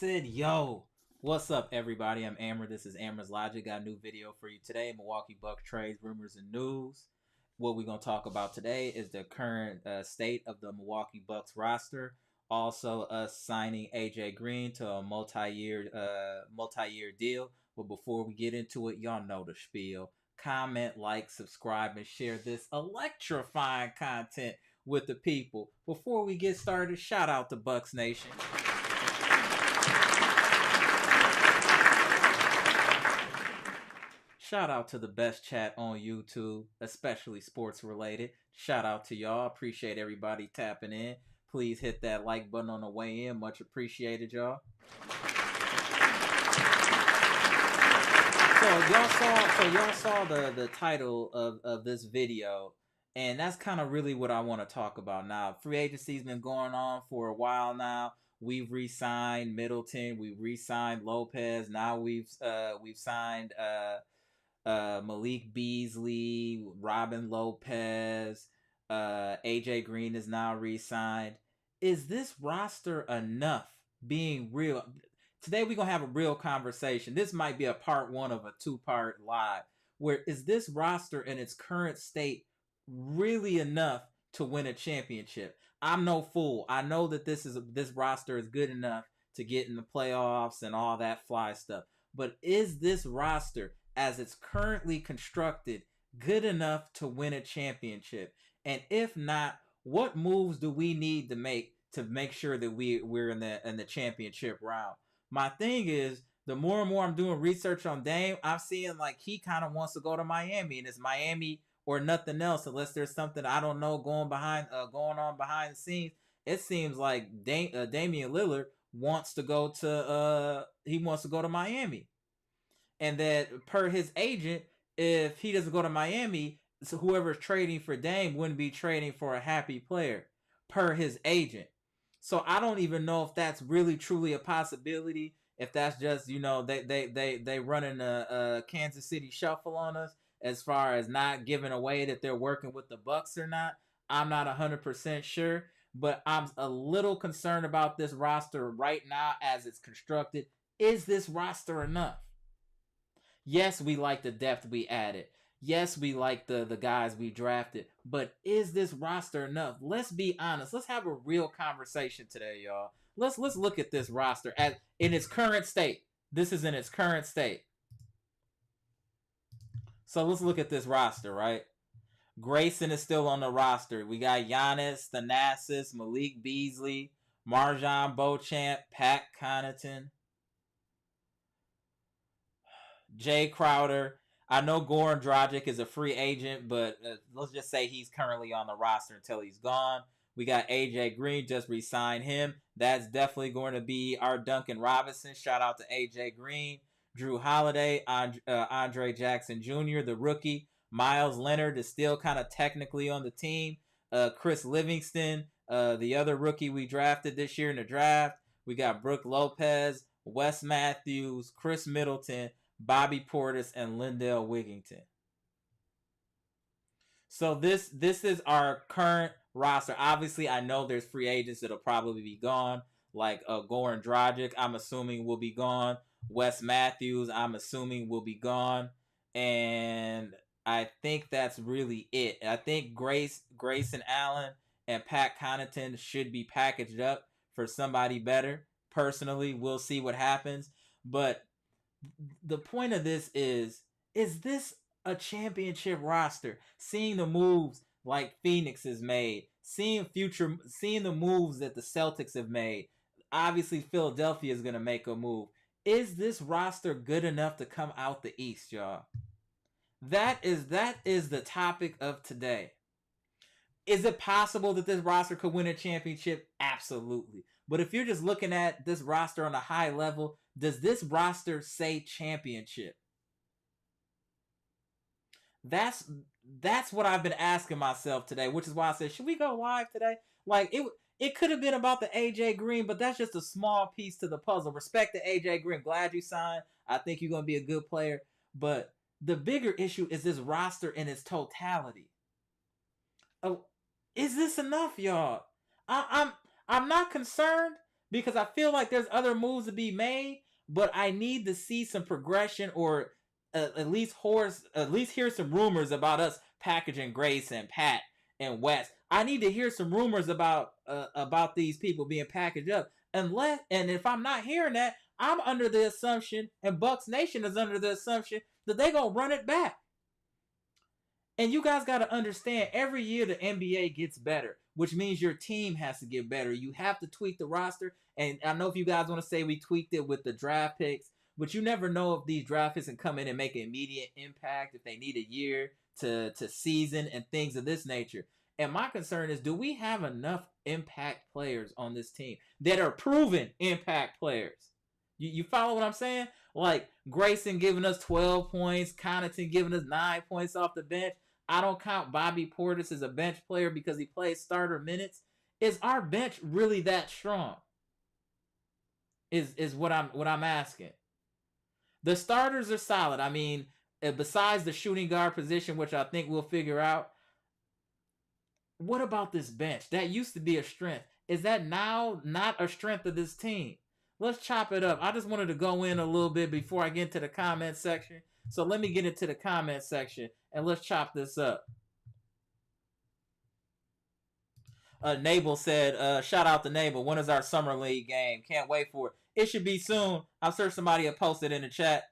said, yo, what's up, everybody? I'm Amara. This is Amara's Logic. Got a new video for you today. Milwaukee Bucks trades, rumors, and news. What we're going to talk about today is the current state of the Milwaukee Bucks roster. Also, us signing AJ Green to a multi-year deal. But before we get into it, y'all know the spiel. Comment, like, subscribe, and share this electrifying content with the people. Before we get started, shout out to Bucks Nation. Shout out to the best chat on YouTube, especially sports related. Shout out to y'all. Appreciate everybody tapping in. Please hit that like button on the way in. Much appreciated, y'all. So y'all saw the title of this video, and that's kind of really what I want to talk about now. Free agency's been going on for a while now. We've re-signed Middleton. We've re-signed Lopez. Now we've signed Malik Beasley, Robin Lopez, AJ Green is now re-signed. Is this roster enough? Being real, today we're gonna have a real conversation. This might be a part one of a two-part live. Where is this roster in its current state really enough to win a championship? I'm no fool. I know that this roster is good enough to get in the playoffs and all that fly stuff. But is this roster, as it's currently constructed, good enough to win a championship? And if not, what moves do we need to make sure that we're in the championship round? My thing is, the more and more I'm doing research on Dame, I'm seeing like he kind of wants to go to Miami, and it's Miami or nothing else, unless there's something I don't know going on behind the scenes. It seems like Damian Lillard wants to go to Miami. And that per his agent, if he doesn't go to Miami, so whoever's trading for Dame wouldn't be trading for a happy player, per his agent. So I don't even know if that's really truly a possibility. If that's just, they running a Kansas City shuffle on us as far as not giving away that they're working with the Bucks or not. I'm not 100% sure, but I'm a little concerned about this roster right now as it's constructed. Is this roster enough? Yes, we like the depth we added. Yes, we like the guys we drafted. But is this roster enough? Let's be honest. Let's have a real conversation today, y'all. Let's look at this roster in its current state. This is in its current state. So let's look at this roster, right? Grayson is still on the roster. We got Giannis, Thanasis, Malik Beasley, Marjon, Beauchamp, Pat Connaughton, Jay Crowder. I know Goran Dragic is a free agent, but let's just say he's currently on the roster until he's gone. We got AJ Green, just re-signed him. That's definitely going to be our Duncan Robinson. Shout out to AJ Green. Jrue Holiday, Andre Jackson Jr., the rookie. Miles Leonard is still kind of technically on the team. Khris Livingston, the other rookie we drafted this year in the draft. We got Brook Lopez, Wes Matthews, Chris Middleton, Bobby Portis, and Lindell Wigginton. So this is our current roster. Obviously, I know there's free agents that'll probably be gone, like Goran Dragic, I'm assuming will be gone. Wes Matthews, I'm assuming will be gone. And I think that's really it. I think Grayson Allen and Pat Connaughton should be packaged up for somebody better. Personally, we'll see what happens. But the point of this is this a championship roster? Seeing the moves like Phoenix has made, seeing the moves that the Celtics have made. Obviously, Philadelphia is going to make a move. Is this roster good enough to come out the East, y'all? That is the topic of today. Is it possible that this roster could win a championship? Absolutely. But if you're just looking at this roster on a high level, does this roster say championship? That's what I've been asking myself today, which is why I said, should we go live today? Like, it could have been about the AJ Green, but that's just a small piece to the puzzle. Respect to AJ Green. Glad you signed. I think you're going to be a good player. But the bigger issue is this roster in its totality. Oh, is this enough, y'all? I'm not concerned because I feel like there's other moves to be made, but I need to see some progression, or at least hear some rumors about us packaging Grayson, Pat, and West. I need to hear some rumors about these people being packaged up. And if I'm not hearing that, I'm under the assumption, and Bucks Nation is under the assumption, that they're gonna run it back. And you guys got to understand, every year the NBA gets better, which means your team has to get better. You have to tweak the roster. And I know if you guys want to say we tweaked it with the draft picks, but you never know if these draft picks can come in and make an immediate impact, if they need a year to season and things of this nature. And my concern is, do we have enough impact players on this team that are proven impact players? You follow what I'm saying? Like Grayson giving us 12 points, Connaughton giving us 9 points off the bench. I don't count Bobby Portis as a bench player because he plays starter minutes. Is our bench really that strong? Is what I'm asking. The starters are solid. I mean, besides the shooting guard position, which I think we'll figure out, what about this bench? That used to be a strength. Is that now not a strength of this team? Let's chop it up. I just wanted to go in a little bit before I get into the comment section. So let me get into the comment section and let's chop this up. Nabel said, shout out to Nabel. When is our summer league game? Can't wait for it. It should be soon. I'm sure somebody will post it in the chat.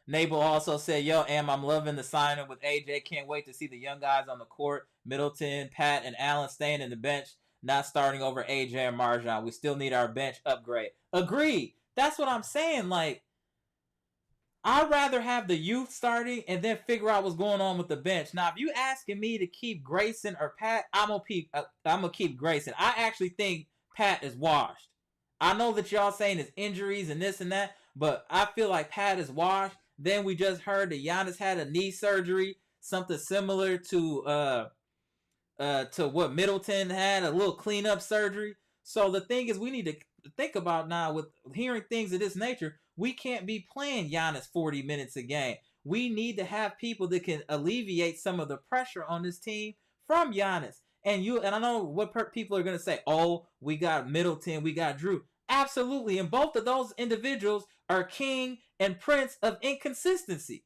Nabel also said, yo, I'm loving the signing with AJ. Can't wait to see the young guys on the court. Middleton, Pat, and Allen staying in the bench, not starting over AJ and Marjon. We still need our bench upgrade. Agreed. That's what I'm saying. Like, I'd rather have the youth starting and then figure out what's going on with the bench. Now, if you asking me to keep Grayson or Pat, I'm gonna keep Grayson. I actually think Pat is washed. I know that y'all saying it's injuries and this and that, but I feel like Pat is washed. Then we just heard that Giannis had a knee surgery, something similar to what Middleton had, a little cleanup surgery. So the thing is, we need to think about now, with hearing things of this nature, we can't be playing Giannis 40 minutes a game. We need to have people that can alleviate some of the pressure on this team from Giannis. And I know what people are going to say, oh, we got Middleton, we got Jrue. Absolutely. And both of those individuals are king and prince of inconsistency.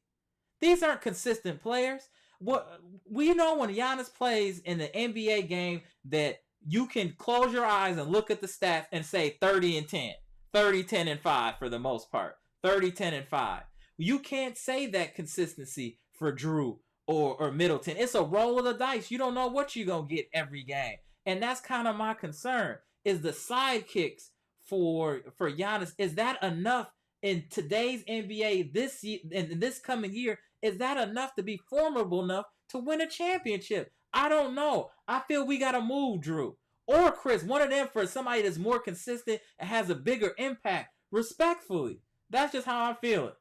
These aren't consistent players. What we know, when Giannis plays in the NBA game, that you can close your eyes and look at the stats and say 30 and 10, 30, 10 and 5 for the most part, 30, 10 and 5. You can't say that consistency for Jrue or Middleton. It's a roll of the dice. You don't know what you're going to get every game. And that's kind of my concern, is the sidekicks for Giannis. Is that enough in today's NBA this year, in this coming year? Is that enough to be formidable enough to win a championship? I don't know. I feel we got to move Jrue or Khris, one of them, for somebody that's more consistent and has a bigger impact. Respectfully. That's just how I'm feeling.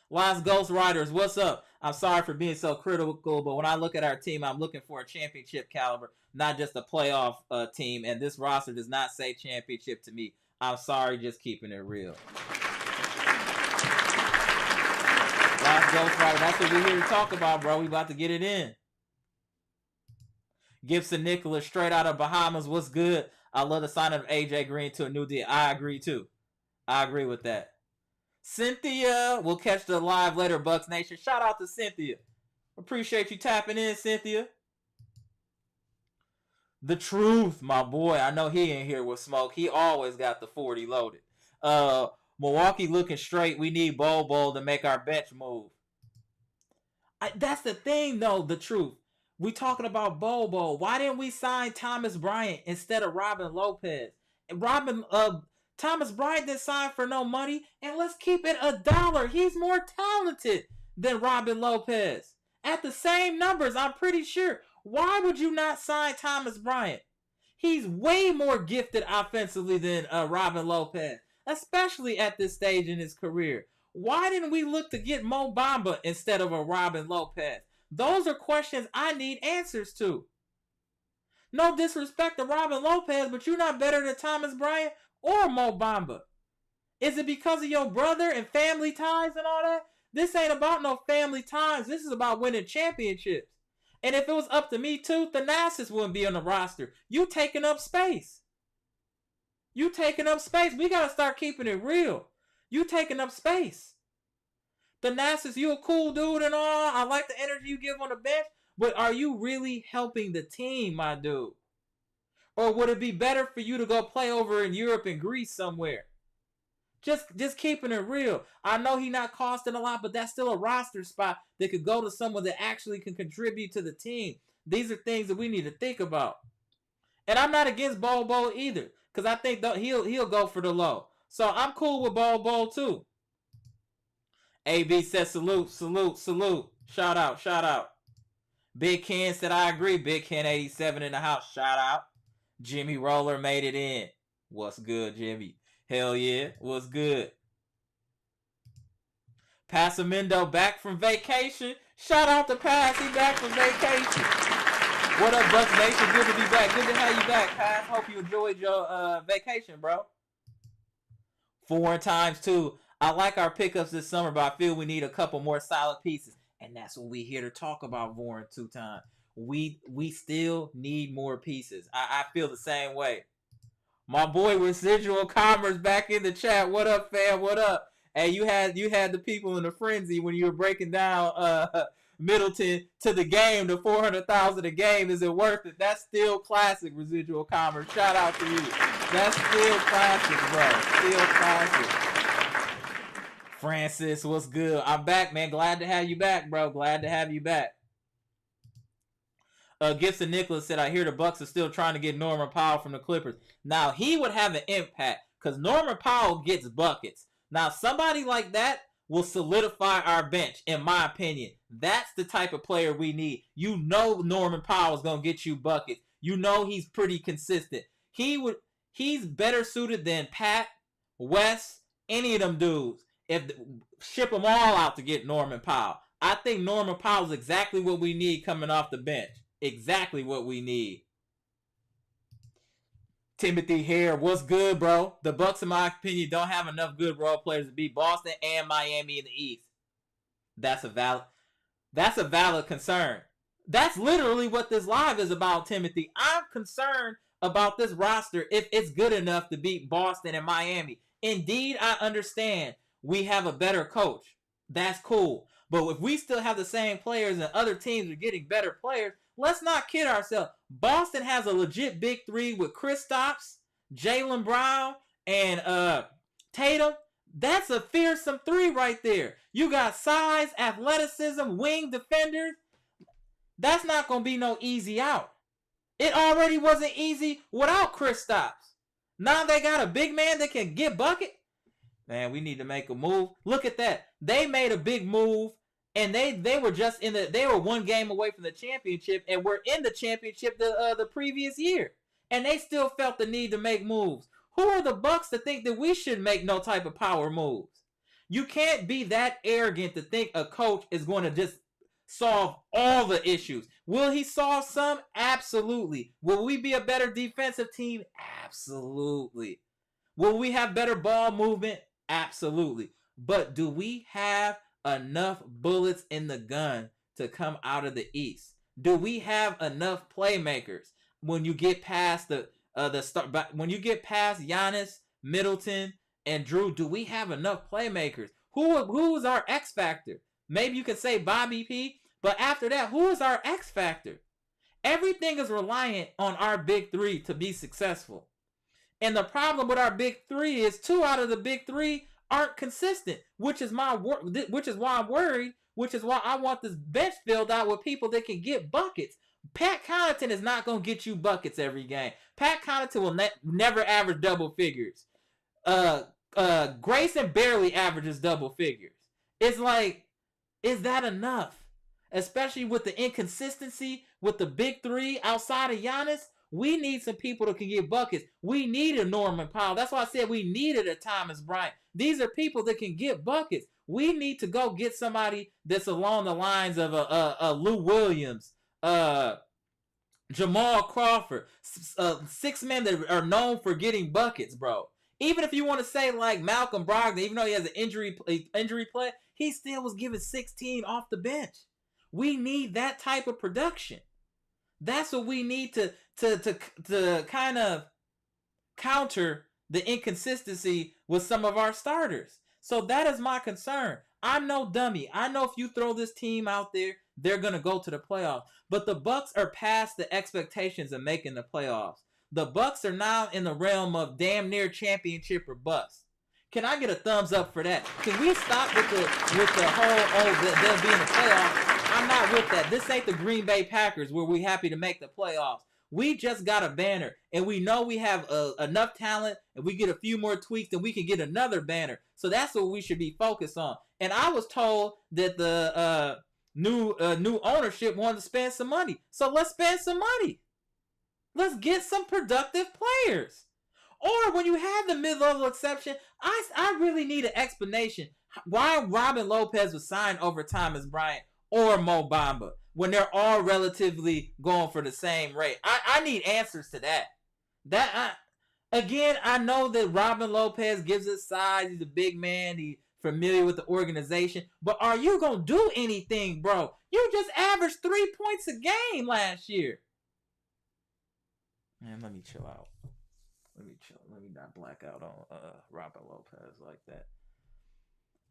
Last Ghost Riders, what's up? I'm sorry for being so critical, but when I look at our team, I'm looking for a championship caliber, not just a playoff team, and this roster does not say championship to me. I'm sorry, just keeping it real. Last Ghost Rider, that's what we're here to talk about, bro. We about to get it in. Gibson Nicholas, straight out of Bahamas, what's good? I love the signing of AJ Green to a new deal. I agree, too. I agree with that. Cynthia, we'll catch the live later, Bucks Nation. Shout out to Cynthia. Appreciate you tapping in, Cynthia. The Truth, my boy. I know he ain't here with smoke. He always got the 40 loaded. Milwaukee looking straight. We need Bobo to make our bench move. That's the thing, though, The Truth. We talking about Bobo. Why didn't we sign Thomas Bryant instead of Robin Lopez? Thomas Bryant didn't sign for no money, and let's keep it $1. He's more talented than Robin Lopez. At the same numbers, I'm pretty sure. Why would you not sign Thomas Bryant? He's way more gifted offensively than Robin Lopez, especially at this stage in his career. Why didn't we look to get Mo Bamba instead of a Robin Lopez? Those are questions I need answers to. No disrespect to Robin Lopez, but you're not better than Thomas Bryant or Mo Bamba. Is it because of your brother and family ties and all that? This ain't about no family ties. This is about winning championships. And if it was up to me too, Thanasis wouldn't be on the roster. You taking up space. We got to start keeping it real. You taking up space. Thanasis, you a cool dude and all. I like the energy you give on the bench. But are you really helping the team, my dude? Or would it be better for you to go play over in Europe and Greece somewhere? Just keeping it real. I know he not costing a lot, but that's still a roster spot that could go to someone that actually can contribute to the team. These are things that we need to think about. And I'm not against Bobo either, because I think he'll go for the low. So I'm cool with Bobo too. AB says salute. Shout out. Big Ken said I agree. Big Ken 87 in the house. Shout out. Jimmy Roller made it in. What's good, Jimmy? Hell yeah. What's good? Passamindo back from vacation. Shout out to Pass. He back from vacation. What up, Bucks Nation? Good to be back. Good to have you back, Pass. Hope you enjoyed your vacation, bro. 4 times 2. I like our pickups this summer, but I feel we need a couple more solid pieces. And that's what we're here to talk about, Warren, 2 times. We still need more pieces. I feel the same way. My boy Residual Commerce back in the chat. What up, fam? What up? Hey, you had the people in a frenzy when you were breaking down Middleton to the game, the 400,000 a game. Is it worth it? That's still classic, Residual Commerce. Shout out to you. That's still classic, bro. Still classic. Francis, what's good? I'm back, man. Glad to have you back, bro. Glad to have you back. Gibson Nicholas said, I hear the Bucks are still trying to get Norman Powell from the Clippers. Now, he would have an impact because Norman Powell gets buckets. Now, somebody like that will solidify our bench, in my opinion. That's the type of player we need. You know Norman Powell is going to get you buckets. You know he's pretty consistent. He's better suited than Pat, Wes, any of them dudes. Ship them all out to get Norman Powell. I think Norman Powell is exactly what we need coming off the bench. Exactly what we need. Timothy Hare, what's good, bro? The Bucks, in my opinion, don't have enough good role players to beat Boston and Miami in the East. That's a valid concern. That's literally what this live is about, Timothy. I'm concerned about this roster if it's good enough to beat Boston and Miami. Indeed, I understand we have a better coach. That's cool. But if we still have the same players and other teams are getting better players, let's not kid ourselves. Boston has a legit big 3 with Kristaps, Jaylen Brown, and Tatum. That's a fearsome 3 right there. You got size, athleticism, wing defenders. That's not going to be no easy out. It already wasn't easy without Kristaps. Now they got a big man that can get bucket. Man, we need to make a move. Look at that. They made a big move. And they were just they were 1 game away from the championship, and were in the championship the previous year, and they still felt the need to make moves. Who are the Bucks to think that we should make no type of power moves? You can't be that arrogant to think a coach is going to just solve all the issues. Will he solve some? Absolutely. Will we be a better defensive team? Absolutely. Will we have better ball movement? Absolutely. But do we have enough bullets in the gun to come out of the East? Do we have enough playmakers when you get past the start? When you get past Giannis, Middleton, and Jrue, do we have enough playmakers? Who is our X factor? Maybe you could say Bobby P, but after that, who is our X factor? Everything is reliant on our big 3 to be successful. And the problem with our big 3 is 2 out of the big 3 aren't consistent, which is why I'm worried, which is why I want this bench filled out with people that can get buckets. Pat Connaughton is not going to get you buckets every game. Pat Connaughton will never average double figures. Grayson barely averages double figures. It's like, is that enough? Especially with the inconsistency with the big 3 outside of Giannis. We need some people that can get buckets. We need a Norman Powell. That's why I said we needed a Thomas Bryant. These are people that can get buckets. We need to go get somebody that's along the lines of a Lou Williams, Jamal Crawford, 6 men that are known for getting buckets, bro. Even if you want to say like Malcolm Brogdon, even though he has an injury play, he still was given 16 off the bench. We need that type of production. That's what we need to kind of counter the inconsistency with some of our starters. So that is my concern. I'm no dummy. I know if you throw this team out there, they're going to go to the playoffs. But the Bucks are past the expectations of making the playoffs. The Bucks are now in the realm of damn near championship or bust. Can I get a thumbs up for that? Can we stop with the whole, they'll be in the playoffs? I'm not with that. This ain't the Green Bay Packers where we happy to make the playoffs. We just got a banner, and we know we have enough talent, and we get a few more tweaks, then we can get another banner. So that's what we should be focused on. And I was told that the new ownership wanted to spend some money. So let's spend some money. Let's get some productive players. Or when you have the mid-level exception, I really need an explanation why Robin Lopez was signed over Thomas Bryant or Mo Bamba when they're all relatively going for the same rate. I need answers to that. I know that Robin Lopez gives us size. He's a big man. He's familiar with the organization. But are you going to do anything, bro? You just averaged 3 points a game last year. Man, let me chill out. Let me not black out on Robin Lopez like that.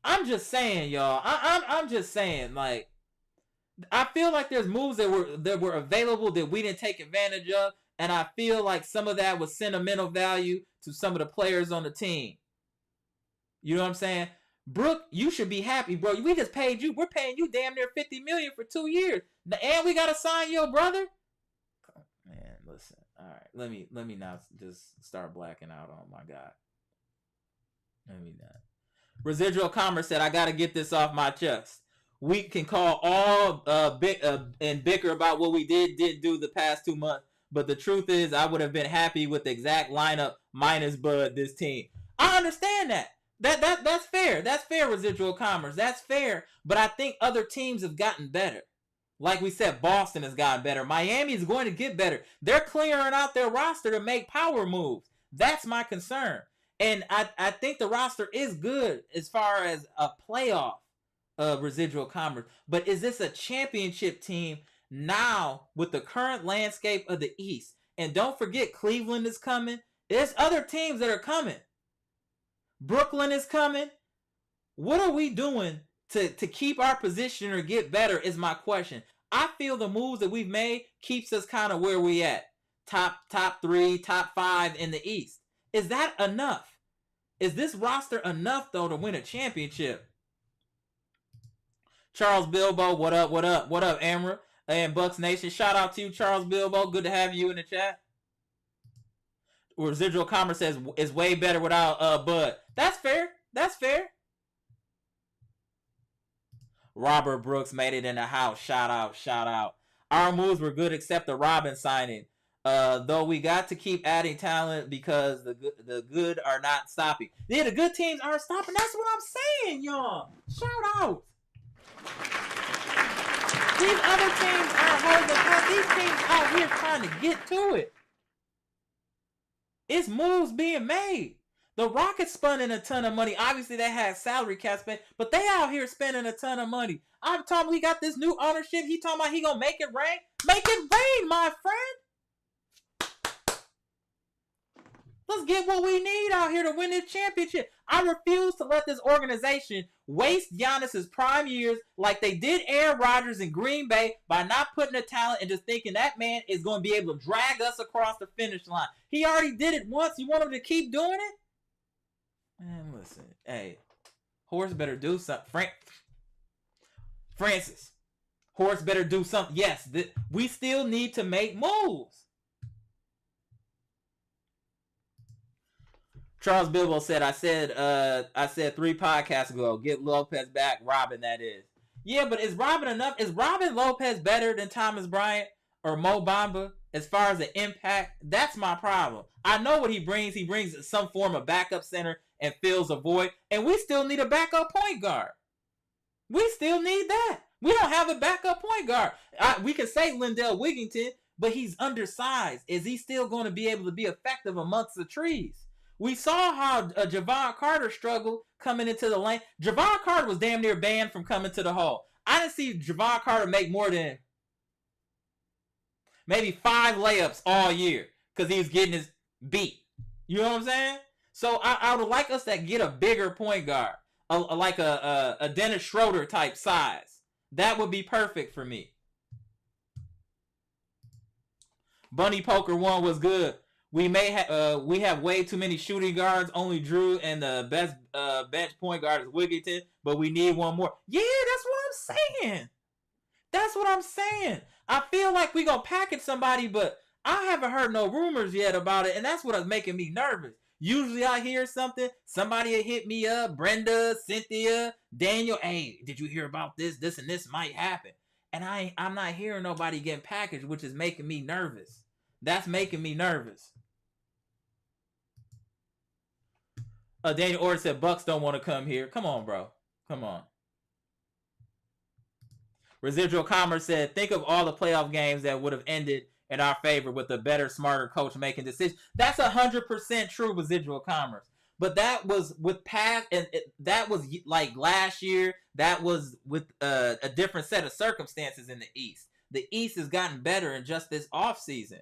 I'm just saying, y'all. I'm just saying, like, I feel like there's moves that were available that we didn't take advantage of, and I feel like some of that was sentimental value to some of the players on the team. You know what I'm saying? Brooke, you should be happy, bro. We just paid you. We're paying you damn near $50 million for 2 years, and we gotta sign your brother. Man, listen. All right, let me now just start blacking out on my guy. Let me not. Residual Commerce said, I got to get this off my chest. We can call all and bicker about what we didn't do the past 2 months, but the truth is I would have been happy with the exact lineup minus Bud this team. I understand that. That's fair. That's fair, Residual Commerce. That's fair, but I think other teams have gotten better. Like we said, Boston has gotten better. Miami is going to get better. They're clearing out their roster to make power moves. That's my concern. And I think the roster is good as far as a playoff Residual Commerce. But is this a championship team now with the current landscape of the East? And don't forget, Cleveland is coming. There's other teams that are coming. Brooklyn is coming. What are we doing to keep our position or get better is my question. I feel the moves that we've made keeps us kind of where we at. Top 3, top 5 in the East. Is that enough? Is this roster enough, though, to win a championship? Charles Bilbo, what up, Amara and Bucks Nation? Shout out to you, Charles Bilbo. Good to have you in the chat. Residual Commerce says it's way better without Bud. That's fair. That's fair. Robert Brooks made it in the house. Shout out. Our moves were good except the Robin signing. Though we got to keep adding talent because the good are not stopping. Yeah, the good teams aren't stopping. That's what I'm saying, y'all. Shout out. These other teams aren't holding up. These teams out here trying to get to it. It's moves being made. The Rockets spun in a ton of money. Obviously, they had salary cap spend, but they out here spending a ton of money. I'm talking, we got this new ownership. He talking about he gonna make it rain. Make it rain, my friend. Let's get what we need out here to win this championship. I refuse to let this organization waste Giannis' prime years like they did Aaron Rodgers in Green Bay by not putting the talent and just thinking that man is going to be able to drag us across the finish line. He already did it once. You want him to keep doing it? Man, listen. Hey, Horse better do something. Francis, Horse better do something. Yes, we still need to make moves. Charles Bilbo said, I said 3 podcasts ago, get Lopez back, Robin, that is. Yeah, but is Robin enough? Is Robin Lopez better than Thomas Bryant or Mo Bamba as far as the impact? That's my problem. I know what he brings. He brings some form of backup center and fills a void. And we still need a backup point guard. We still need that. We don't have a backup point guard. We can say Lindell Wigginton, but he's undersized. Is he still going to be able to be effective amongst the trees? We saw how Javon Carter struggled coming into the lane. Javon Carter was damn near banned from coming to the hole. I didn't see Javon Carter make more than maybe 5 layups all year because he was getting his beat. You know what I'm saying? So I would like us to get a bigger point guard, like a Dennis Schroeder type size. That would be perfect for me. Bunny Poker 1 was good. We have way too many shooting guards. Only Jrue and the best bench point guard is Wigginton, but we need one more. Yeah, that's what I'm saying. That's what I'm saying. I feel like we gonna package somebody, but I haven't heard no rumors yet about it, and that's what's making me nervous. Usually I hear something, somebody will hit me up, Brenda, Cynthia, Daniel, hey, did you hear about this? This and this might happen. And I'm not hearing nobody getting packaged, which is making me nervous. That's making me nervous. Daniel Orr said, Bucks don't want to come here. Come on, bro. Come on. Residual Commerce said, think of all the playoff games that would have ended in our favor with a better, smarter coach making decisions. That's 100% true, Residual Commerce. But that was with past, and that was like last year. That was with a different set of circumstances in the East. The East has gotten better in just this offseason.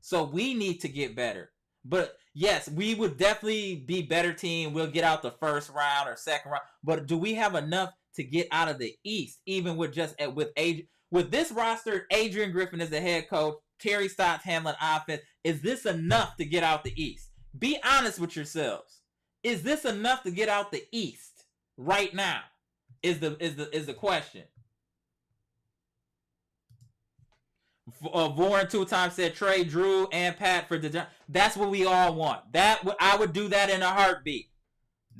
So we need to get better. But yes, we would definitely be better team. We'll get out the first round or second round. But do we have enough to get out of the East, even with with this roster? Adrian Griffin is the head coach. Terry Stotts handling offense. Is this enough to get out the East? Be honest with yourselves. Is this enough to get out the East right now? Is the question. Warren 2 times said trade Jrue and Pat for the. That's what we all want. I would do that in a heartbeat.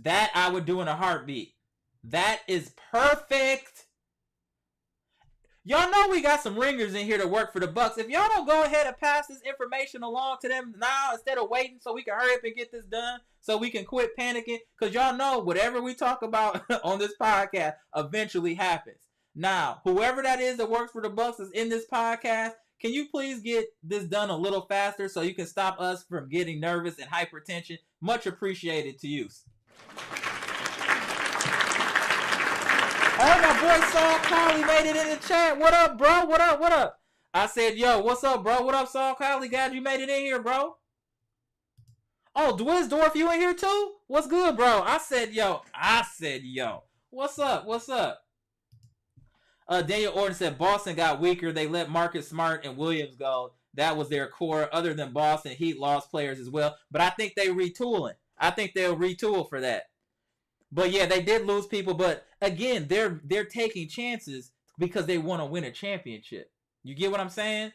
That I would do in a heartbeat. That is perfect. Y'all know we got some ringers in here to work for the Bucks. If y'all don't go ahead and pass this information along to them now instead of waiting so we can hurry up and get this done so we can quit panicking, because y'all know whatever we talk about on this podcast eventually happens. Now, whoever that is that works for the Bucks is in this podcast, can you please get this done a little faster so you can stop us from getting nervous and hypertension? Much appreciated to you. Oh, my boy Saul Kylie made it in the chat. What up, bro? What up? What up? I said, yo, what's up, bro? What up, Saul Kylie? Glad you made it in here, bro. Oh, Dwizdorf, you in here too? What's good, bro? I said, yo. What's up? What's up? Daniel Orton said, Boston got weaker. They let Marcus Smart and Williams go. That was their core. Other than Boston, Heat lost players as well. But I think they retooling. I think they'll retool for that. But yeah, they did lose people. But again, they're taking chances because they want to win a championship. You get what I'm saying?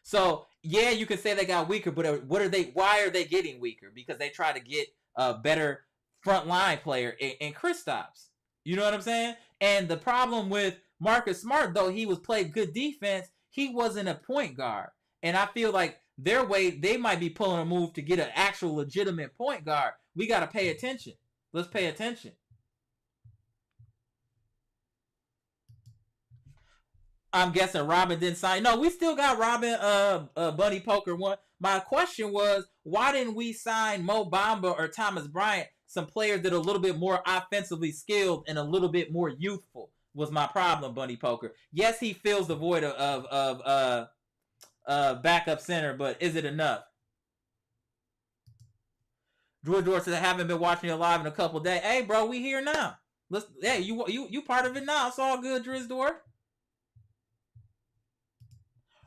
So yeah, you can say they got weaker, but why are they getting weaker? Because they try to get a better front line player in Kristaps. You know what I'm saying? And the problem with Marcus Smart, though he was playing good defense, he wasn't a point guard. And I feel like they might be pulling a move to get an actual legitimate point guard. We got to pay attention. Let's pay attention. I'm guessing Robin didn't sign. No, we still got Robin, Bunny Poker 1. My question was, why didn't we sign Mo Bamba or Thomas Bryant, some players that are a little bit more offensively skilled and a little bit more youthful? Was my problem, Bunny Poker. Yes, he fills the void of backup center, but is it enough? Drew Dor says, I haven't been watching you live in a couple days. Hey, bro, we here now. Hey, you part of it now. It's all good, Drizdor.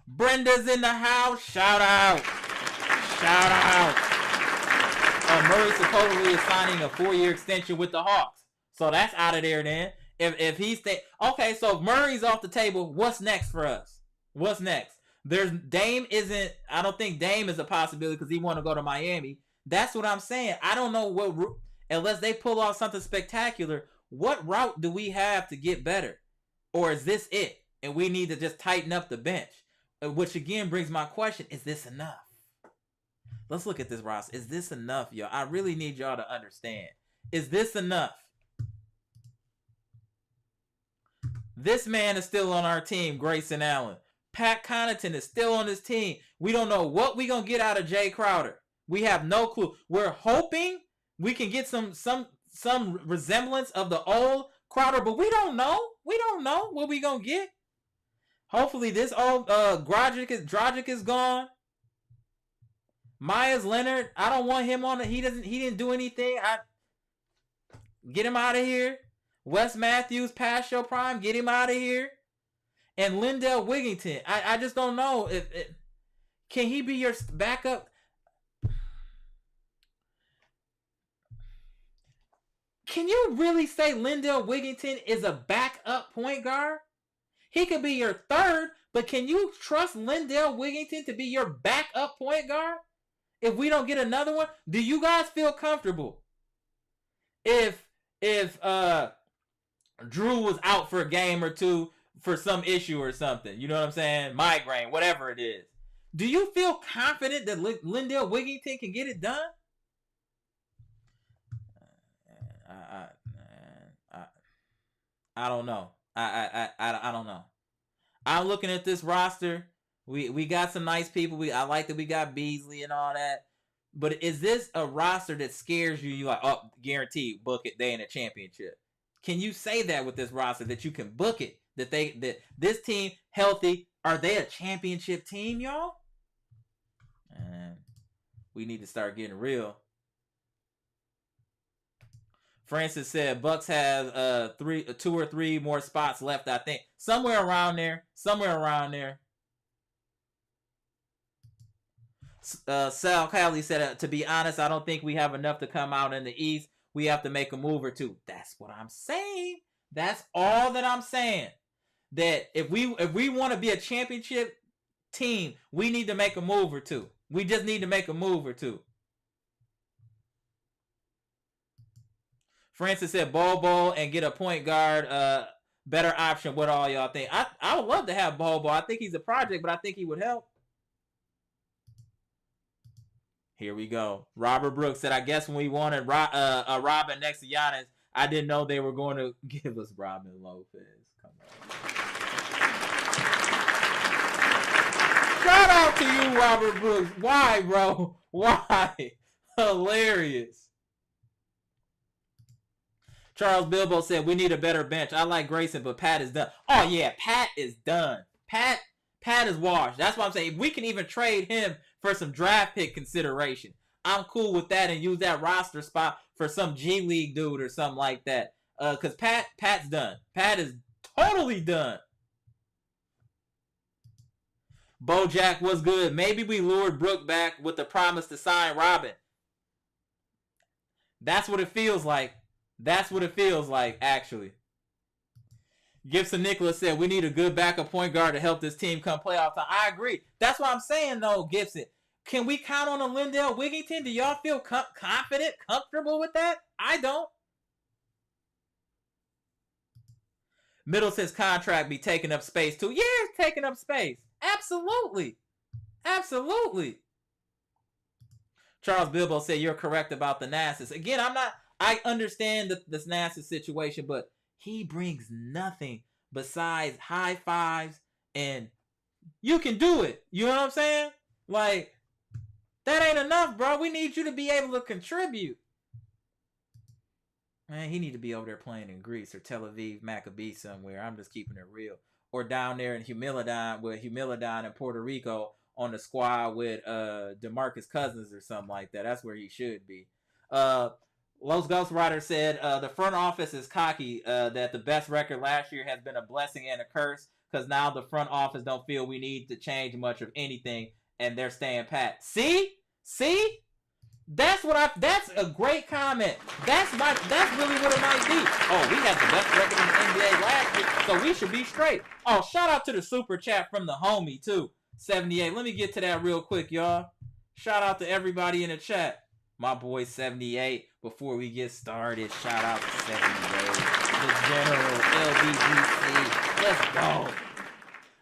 Brenda's in the house. Shout out. Shout out. Murray supposedly is signing a 4-year extension with the Hawks. So that's out of there then. If he's okay, so if Murray's off the table, what's next for us? What's next? I don't think Dame is a possibility because he want to go to Miami. That's what I'm saying. I don't know unless they pull off something spectacular, what route do we have to get better? Or is this it? And we need to just tighten up the bench. Which again brings my question, is this enough? Let's look at this roster. Is this enough, y'all? I really need y'all to understand. Is this enough? This man is still on our team, Grayson Allen. Pat Connaughton is still on this team. We don't know what we're going to get out of Jay Crowder. We have no clue. We're hoping we can get some resemblance of the old Crowder, but we don't know. We don't know what we gonna get. Hopefully this old Dragic is gone. Myers Leonard, I don't want him on it. He didn't do anything. Get him out of here. Wes Matthews, past your prime, get him out of here. And Lindell Wigginton, I just don't know if can he be your backup? Can you really say Lindell Wigginton is a backup point guard? He could be your third, but can you trust Lindell Wigginton to be your backup point guard? If we don't get another one, do you guys feel comfortable if Jrue was out for a game or two for some issue or something? You know what I'm saying? Migraine, whatever it is. Do you feel confident that Lindell Wigginton can get it done? I don't know. I don't know. I'm looking at this roster. We got some nice people. I like that we got Beasley and all that. But is this a roster that scares you? You like, oh, guaranteed, book it. They in a championship. Can you say that with this roster that you can book it? That this team healthy? Are they a championship team, y'all? And we need to start getting real. Francis said Bucks have 2 or 3 more spots left. I think somewhere around there. Sal Cali said, to be honest, I don't think we have enough to come out in the East. We have to make a move or two. That's what I'm saying. That's all that I'm saying. That if we want to be a championship team, we need to make a move or two. We just need to make a move or two. Francis said Bobo and get a point guard. Better option. What all y'all think? I would love to have Bobo. I think he's a project, but I think he would help. Here we go. Robert Brooks said, I guess when we wanted a Robin next to Giannis, I didn't know they were going to give us Robin Lopez. Come on. Shout out to you, Robert Brooks. Why, bro? Why? Hilarious. Charles Bilbo said, we need a better bench. I like Grayson, but Pat is done. Oh, yeah, Pat is done. Pat is washed. That's what I'm saying. If we can even trade him for some draft pick consideration, I'm cool with that and use that roster spot for some G League dude or something like that. Because Pat's done. Pat is totally done. Bojack was good. Maybe we lured Brooke back with the promise to sign Robin. That's what it feels like. That's what it feels like, actually. Gibson Nicholas said, we need a good backup point guard to help this team come playoff time. I agree. That's what I'm saying, though, Gibson. Can we count on a Lindell Wigginton? Do y'all feel confident, comfortable with that? I don't. Middleton's contract be taking up space, too. Yeah, it's taking up space. Absolutely. Absolutely. Charles Bilbo said, you're correct about the Nassus. Again, I understand the Nassus situation, but he brings nothing besides high fives, and you can do it. You know what I'm saying? Like, that ain't enough, bro. We need you to be able to contribute. Man, he need to be over there playing in Greece or Tel Aviv, Maccabi somewhere. I'm just keeping it real. Or down there in Humilidon in Puerto Rico on the squad with DeMarcus Cousins or something like that. That's where he should be. Los Ghost Rider said the front office is cocky that the best record last year has been a blessing and a curse because now the front office don't feel we need to change much of anything and they're staying pat. See? That's a great comment. That's really what it might be. Oh, we had the best record in the NBA last year, so we should be straight. Oh, shout out to the super chat from the homie too. 78. Let me get to that real quick, y'all. Shout out to everybody in the chat. My boy 78. Before we get started, shout out to 78. The General LBGC. Let's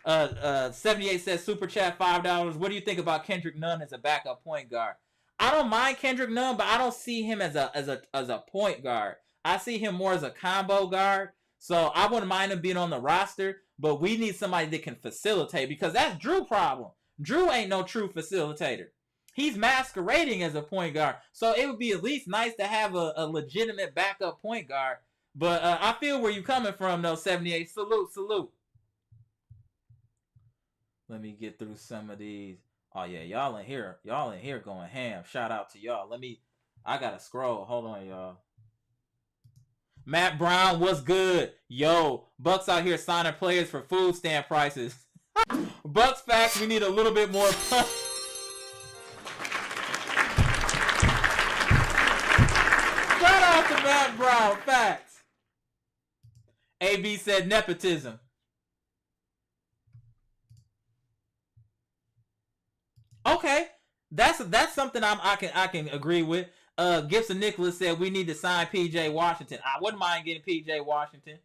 go. 78 says super chat $5. What do you think about Kendrick Nunn as a backup point guard? I don't mind Kendrick Nunn, but I don't see him as a point guard. I see him more as a combo guard. So I wouldn't mind him being on the roster, but we need somebody that can facilitate because that's Jrue's problem. Jrue ain't no true facilitator. He's masquerading as a point guard. So it would be at least nice to have a legitimate backup point guard. But I feel where you coming from, though, 78. Salute. Let me get through some of these. Oh, yeah, y'all in here going ham. Shout out to y'all. I got to scroll. Hold on, y'all. Matt Brown, what's good? Yo, Bucks out here signing players for food stamp prices. Bucks facts, we need a little bit more. Shout out to Matt Brown, facts. AB said nepotism. Okay, that's something I can agree with. Gibson Nicholas said we need to sign PJ Washington. I wouldn't mind getting PJ Washington.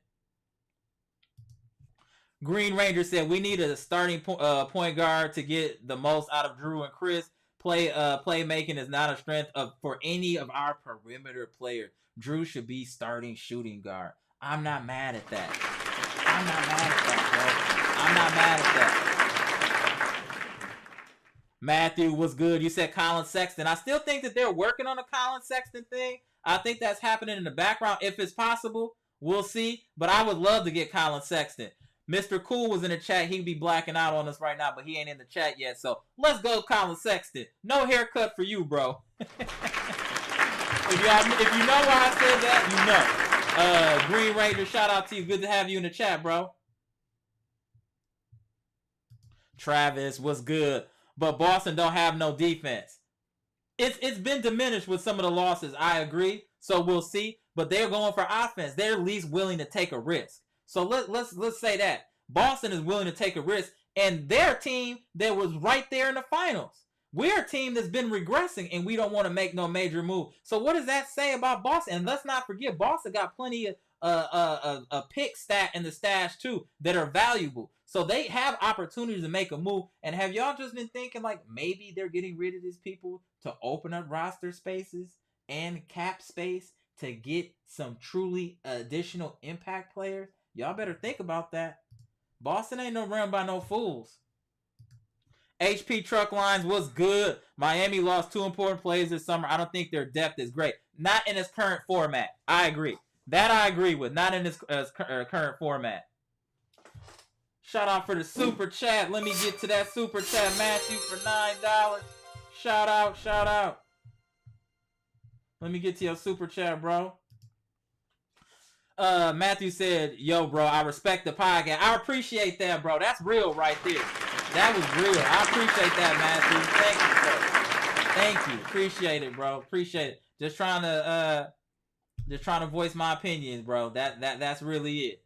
Green Ranger said we need a starting point guard to get the most out of Jrue and Khris. Playmaking is not a strength for any of our perimeter players. Jrue should be starting shooting guard. I'm not mad at that, bro. I'm not mad at that. Matthew was good. You said Colin Sexton. I still think that they're working on a Colin Sexton thing. I think that's happening in the background. If it's possible, we'll see. But I would love to get Colin Sexton. Mr. Cool was in the chat. He'd be blacking out on us right now, but he ain't in the chat yet. So let's go, Colin Sexton. No haircut for you, bro. If you know why I said that, you know. Green Ranger, shout out to you. Good to have you in the chat, bro. Travis, what's good? But Boston don't have no defense. It's been diminished with some of the losses. I agree. So we'll see. But they're going for offense. They're at least willing to take a risk. So let's say that Boston is willing to take a risk, and their team that was right there in the finals. We're a team that's been regressing, and we don't want to make no major move. So what does that say about Boston? And let's not forget, Boston got plenty of a pick stat in the stash too that are valuable. So they have opportunities to make a move. And have y'all just been thinking like maybe they're getting rid of these people to open up roster spaces and cap space to get some truly additional impact players? Y'all better think about that. Boston ain't no run by no fools. HP Truck Lines was good. Miami lost 2 important players this summer. I don't think their depth is great. Not in its current format. I agree. That I agree with. Not in its current format. Shout out for the super chat. Let me get to that super chat. Matthew for $9. Shout out. Let me get to your super chat, bro. Matthew said, yo, bro, I respect the podcast. I appreciate that, bro. That's real right there. That was real. I appreciate that, Matthew. Thank you, bro. Thank you. Appreciate it, bro. Appreciate it. Just trying to voice my opinions, bro. That's really it.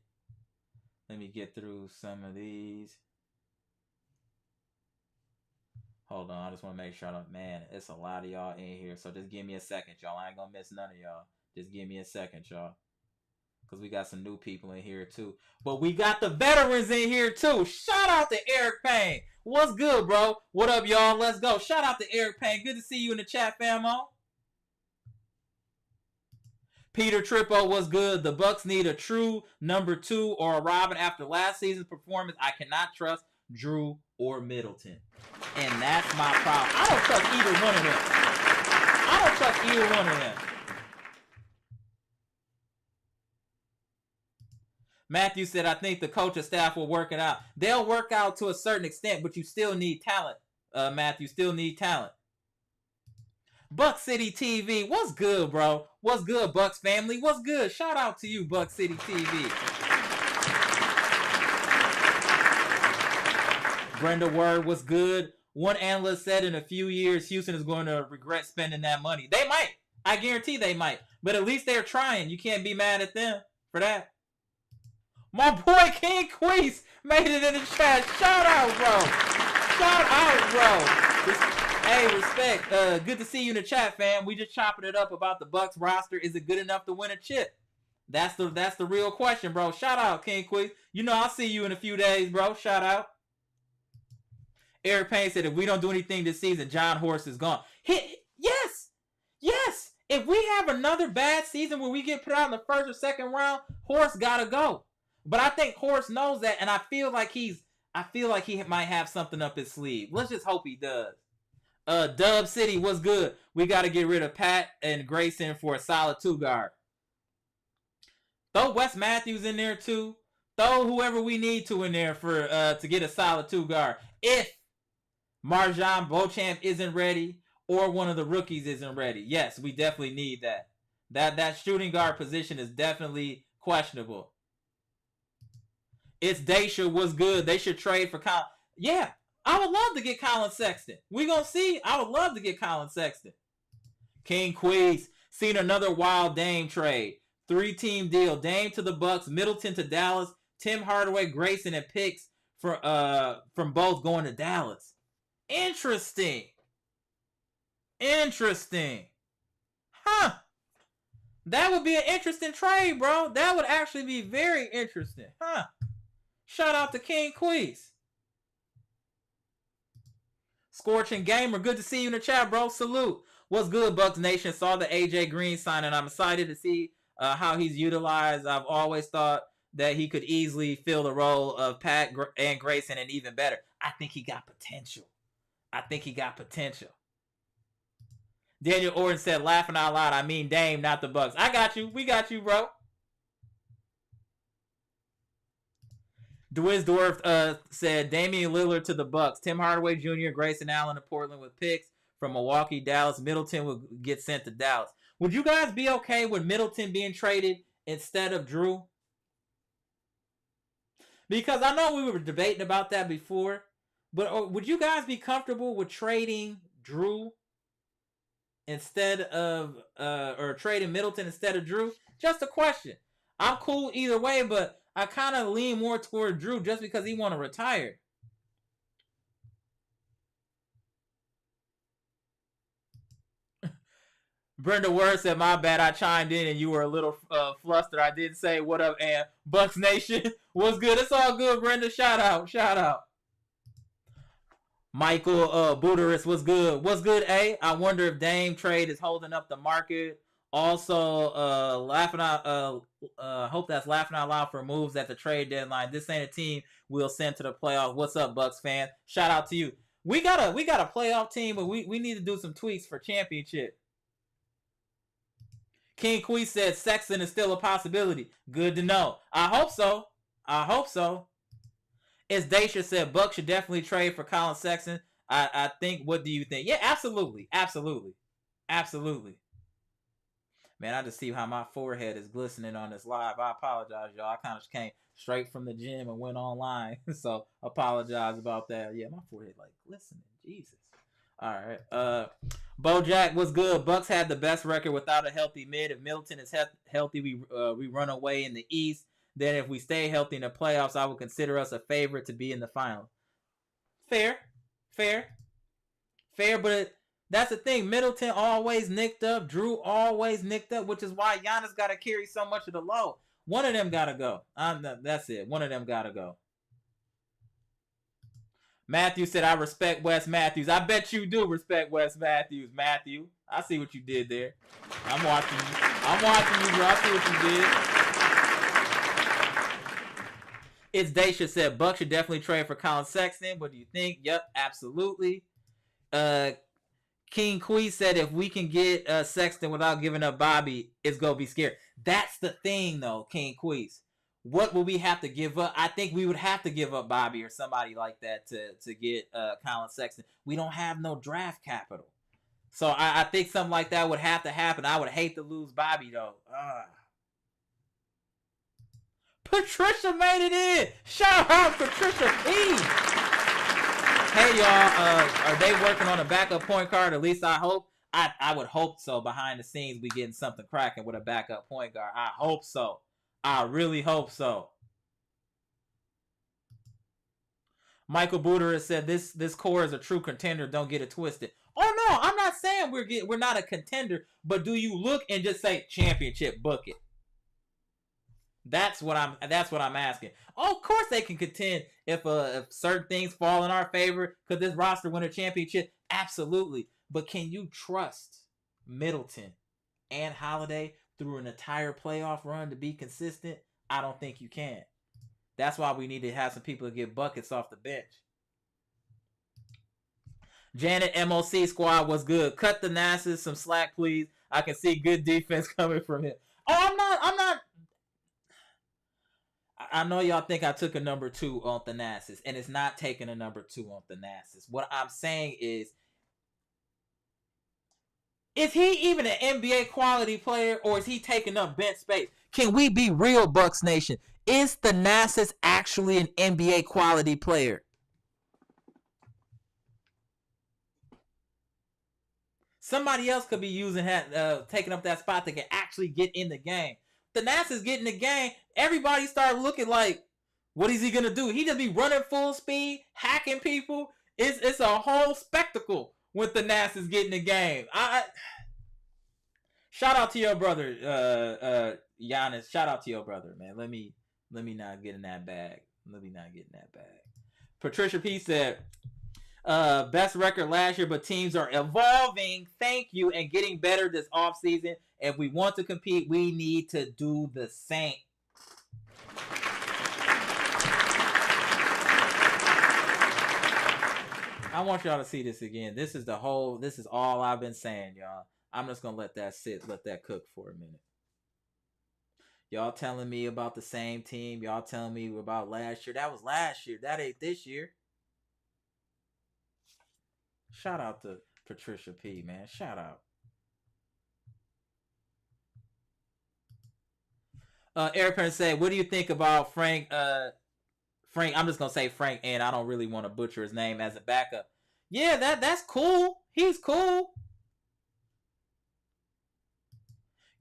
Let me get through some of these. Hold on. I just want to make sure. Man, it's a lot of y'all in here. So just give me a second, y'all. I ain't going to miss none of y'all. Just give me a second, y'all. Because we got some new people in here, too. But we got the veterans in here, too. Shout out to Eric Payne. What's good, bro? What up, y'all? Let's go. Shout out to Eric Payne. Good to see you in the chat, famo. Peter Trippo was good. The Bucks need a true number 2 or a Robin after last season's performance. I cannot trust Jrue or Middleton. And that's my problem. I don't trust either one of them. Matthew said, I think the coach and staff will work it out. They'll work out to a certain extent, but you still need talent, Matthew. Still need talent. Buck City TV, what's good, bro? What's good, Bucks family? What's good? Shout out to you, Buck City TV. Brenda Word, what's good? One analyst said in a few years, Houston is going to regret spending that money. They might. I guarantee they might. But at least they're trying. You can't be mad at them for that. My boy King Khris made it in the chat. Shout out, bro. Hey, respect. Good to see you in the chat, fam. We just chopping it up about the Bucks roster. Is it good enough to win a chip? That's the real question, bro. Shout out, King Khris. You know I'll see you in a few days, bro. Shout out. Eric Payne said if we don't do anything this season, John Horst is gone. Yes. If we have another bad season where we get put out in the first or second round, Horst gotta go. But I think Horst knows that, and I feel like he might have something up his sleeve. Let's just hope he does. Dub City, what's good? We got to get rid of Pat and Grayson for a solid 2 guard. Throw Wes Matthews in there too. Throw whoever we need to in there for to get a solid 2 guard. If Marjon Beauchamp isn't ready or one of the rookies isn't ready, yes, we definitely need that. That shooting guard position is definitely questionable. It's Daisha was good. They should trade for Colin. Yeah, I would love to get Colin Sexton. We gonna see. I would love to get Colin Sexton. King Queez seen another wild Dame trade. 3-team deal. Dame to the Bucks, Middleton to Dallas, Tim Hardaway, Grayson, and picks from both going to Dallas. Interesting. Huh. That would be an interesting trade, bro. That would actually be very interesting. Huh. Shout out to King Queez. Scorching Gamer, good to see you in the chat, bro. Salute. What's good, Bucks Nation? Saw the AJ Green signing. I'm excited to see how he's utilized. I've always thought that he could easily fill the role of Pat and Grayson, and even better. I think he got potential. Daniel Orton said, laughing out loud, I mean Dame, not the Bucks. I got you. We got you, bro. Dwizdorf said, Damian Lillard to the Bucks. Tim Hardaway Jr., Grayson Allen to Portland with picks from Milwaukee, Dallas. Middleton will get sent to Dallas. Would you guys be okay with Middleton being traded instead of Jrue? Because I know we were debating about that before, but would you guys be comfortable with trading Jrue instead of, or trading Middleton instead of Jrue? Just a question. I'm cool either way, but I kind of lean more toward Jrue just because he want to retire. Brenda Word said, my bad, I chimed in and you were a little flustered. I didn't say what up, and Bucks Nation was good. It's all good, Brenda. Shout out. Michael Buteris was good. What's good, A? I wonder if Dame trade is holding up the market. Also, hope that's laughing out loud for moves at the trade deadline. This ain't a team we'll send to the playoffs. What's up, Bucks fan? Shout out to you. We got a playoff team, but we need to do some tweaks for championship. King Quee said Sexton is still a possibility. Good to know. I hope so. As Daisha said, Bucks should definitely trade for Colin Sexton. I think, what do you think? Yeah, absolutely. Man, I just see how my forehead is glistening on this live. I apologize, y'all. I kind of came straight from the gym and went online. So, apologize about that. Yeah, my forehead like glistening. Jesus. All right. Bojack was good. Bucks had the best record without a healthy mid. If Middleton is healthy, we run away in the East. Then if we stay healthy in the playoffs, I would consider us a favorite to be in the final. Fair. But that's the thing. Middleton always nicked up. Jrue always nicked up, which is why Giannis got to carry so much of the load. One of them got to go. That's it. One of them got to go. Matthew said, I respect Wes Matthews. I bet you do respect Wes Matthews, Matthew. I see what you did there. I'm watching you, bro. I see what you did. It's Daisha said, Bucks should definitely trade for Colin Sexton. What do you think? Yep, absolutely. King Quee said, if we can get Sexton without giving up Bobby, it's going to be scary. That's the thing, though, King Quees. What will we have to give up? I think we would have to give up Bobby or somebody like that to get Colin Sexton. We don't have no draft capital. So I think something like that would have to happen. I would hate to lose Bobby, though. Patricia made it in. Shout out Patricia P. Hey, y'all. Are they working on a backup point guard? At least I hope. I would hope so. Behind the scenes, we getting something cracking with a backup point guard. I hope so. I really hope so. Michael Buteris said this core is a true contender. Don't get it twisted. Oh no, I'm not saying we're not a contender, but do you look and just say championship, book it? That's what I'm asking. Oh, of course they can contend if certain things fall in our favor. Could this roster win a championship? Absolutely. But can you trust Middleton and Holiday through an entire playoff run to be consistent? I don't think you can. That's why we need to have some people to get buckets off the bench. Janet MOC squad was good. Cut the Nassus some slack, please. I can see good defense coming from him. Oh, I'm not. I know y'all think I took a number 2 on Thanasis, and it's not taking a number 2 on Thanasis. What I'm saying is he even an NBA quality player, or is he taking up bench space? Can we be real, Bucks Nation? Is Thanasis actually an NBA quality player? Somebody else could be taking up that spot that can actually get in the game. Thanasis getting the game, everybody started looking like, what is he gonna do? He just be running full speed, hacking people. It's a whole spectacle when Thanasis getting the game. Shout out to your brother, Giannis. Shout out to your brother, man. Let me not get in that bag. Patricia P said, best record last year, but teams are evolving. Thank you, and getting better this offseason. If we want to compete, we need to do the same. I want y'all to see this again. This is all I've been saying, y'all. I'm just going to let that sit, let that cook for a minute. Y'all telling me about the same team. Y'all telling me about last year. That was last year. That ain't this year. Shout out to Patricia P, man. Shout out. Eric Payne said, what do you think about Frank? Frank, I'm just going to say Frank, and I don't really want to butcher his name as a backup. Yeah, that's cool. He's cool.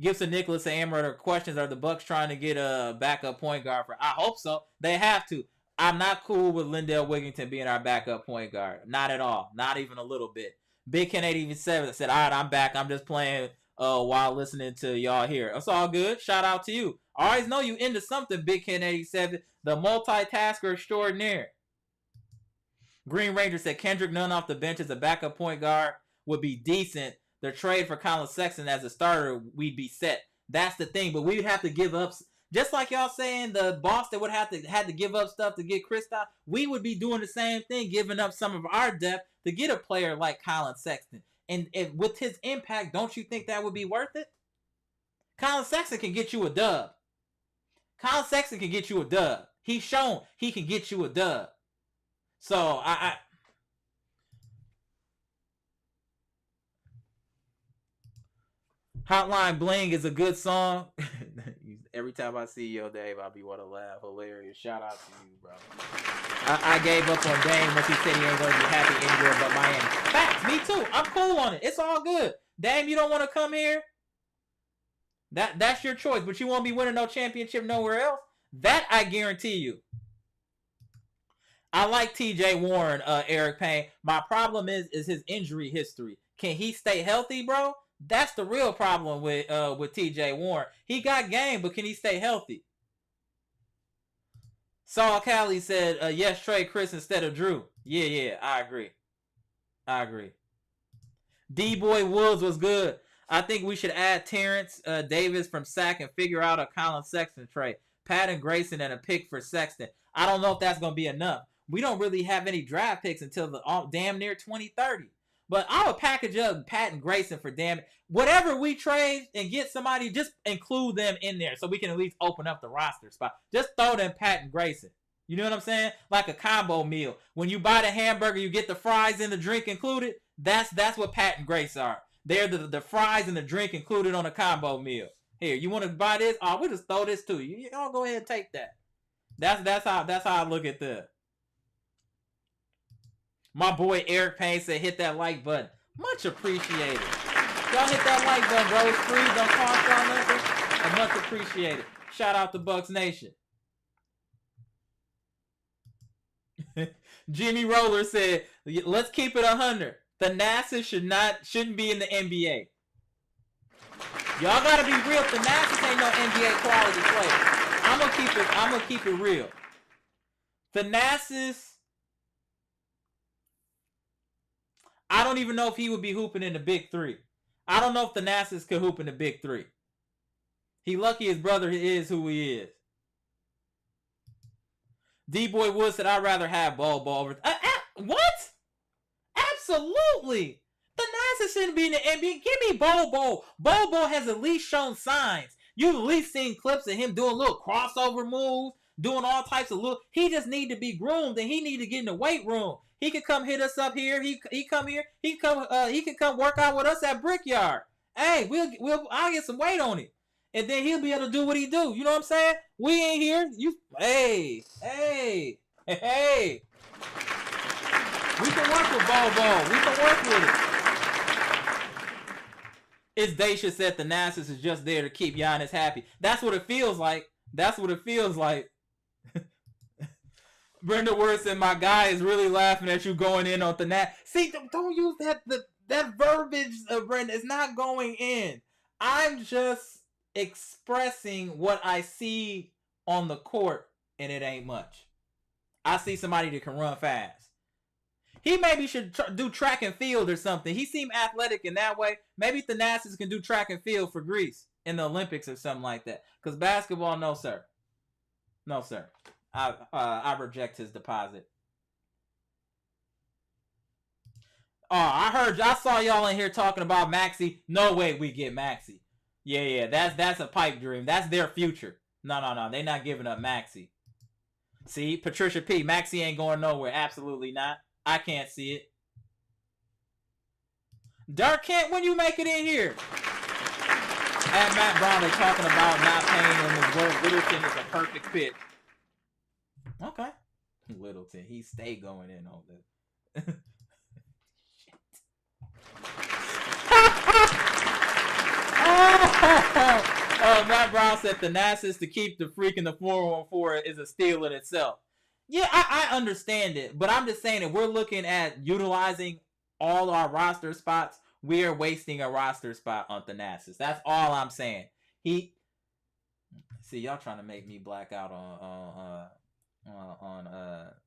Gibson Nicholas and Amara questions, are the Bucks trying to get a backup point guard for? I hope so. They have to. I'm not cool with Lindell Wigginton being our backup point guard. Not at all. Not even a little bit. Big Ken 87 said, all right, I'm back. I'm just playing while listening to y'all here. It's all good. Shout out to you. I always know you into something, Big Ken 87, the multitasker extraordinaire. Green Ranger said, Kendrick Nunn off the bench as a backup point guard would be decent. The trade for Colin Sexton as a starter, we'd be set. That's the thing. But we'd have to give up, just like y'all saying the Boston would had to give up stuff to get Kristaps. We would be doing the same thing, giving up some of our depth to get a player like Colin Sexton. And with his impact, don't you think that would be worth it? Colin Sexton can get you a dub. He's shown he can get you a dub. So Hotline Bling is a good song. Every time I see Yo Dave, I'll be want to laugh. Hilarious. Shout out to you, bro. I gave up on Dame once he said he ain't going to be happy anywhere but Miami. Facts, me too. I'm cool on it. It's all good. Dame, you don't want to come here? That's your choice, but you won't be winning no championship nowhere else. That I guarantee you. I like TJ Warren, Eric Payne. My problem is his injury history. Can he stay healthy, bro? That's the real problem with TJ Warren. He got game, but can he stay healthy? Saul Callie said, yes, trade Khris instead of Jrue. Yeah, I agree. D-Boy Woods was good. I think we should add Terrence Davis from Sac and figure out a Colin Sexton trade. Patton Grayson and a pick for Sexton. I don't know if that's going to be enough. We don't really have any draft picks until the damn near 2030. But I would package up Patton Grayson for whatever we trade and get somebody, just include them in there so we can at least open up the roster spot. Just throw them Patton Grayson. You know what I'm saying? Like a combo meal. When you buy the hamburger, you get the fries and the drink included. That's what Patton Grayson are. They're the fries and the drink included on a combo meal. Here, you want to buy this? Oh, we'll just throw this to you. Y'all go ahead and take that. That's how I look at that. My boy Eric Payne said, hit that like button. Much appreciated. Y'all hit that like button, bro. It's free. Don't cost y'all nothing. Much appreciated. Shout out to Bucks Nation. Jimmy Roller said, let's keep it 100. Thanasis shouldn't be in the NBA. Y'all gotta be real. Thanasis ain't no NBA quality player. I'm gonna keep it real. Thanasis, I don't even know if he would be hooping in the big three. I don't know if Thanasis could hoop in the big three. He lucky his brother is who he is. D-Boy Wood said, I'd rather have Bobo over... what? Absolutely. Thanasis shouldn't be in the NBA. Give me Bobo. Bobo has at least shown signs. You've at least seen clips of him doing little crossover moves. doing all types of little. He just need to be groomed, and he need to get in the weight room. He could come hit us up here. He come here. He can come work out with us at Brickyard. Hey, I'll get some weight on it, and then he'll be able to do what he do. You know what I'm saying? We ain't here. Hey. We can work with Ball. We can work with it. It's Daisha said Thanasis is just there to keep Giannis happy. That's what it feels like. Brenda Word said, my guy is really laughing at you going in on Thanasis. See, don't use that verbiage, Brenda. It's not going in. I'm just expressing what I see on the court, and it ain't much. I see somebody that can run fast. He maybe should do track and field or something. He seemed athletic in that way. Maybe Thanasis can do track and field for Greece in the Olympics or something like that. Because basketball, no, sir. No, sir. I reject his deposit. Oh, I saw y'all in here talking about Maxey. No way we get Maxey. Yeah, that's a pipe dream. That's their future. No. They're not giving up Maxey. See, Patricia P. Maxey ain't going nowhere. Absolutely not. I can't see it. Dirk Kent, when you make it in here? At Matt Brown, they talking about not paying him his work. Middleton is a perfect fit. Okay. Middleton, he stay going in on this. Matt Brown said Thanasis to keep the freak in the 4-on-4 is a steal in itself. Yeah, I understand it, but I'm just saying that we're looking at utilizing all our roster spots. We are wasting a roster spot on Thanasis. That's all I'm saying. See, y'all trying to make me black out on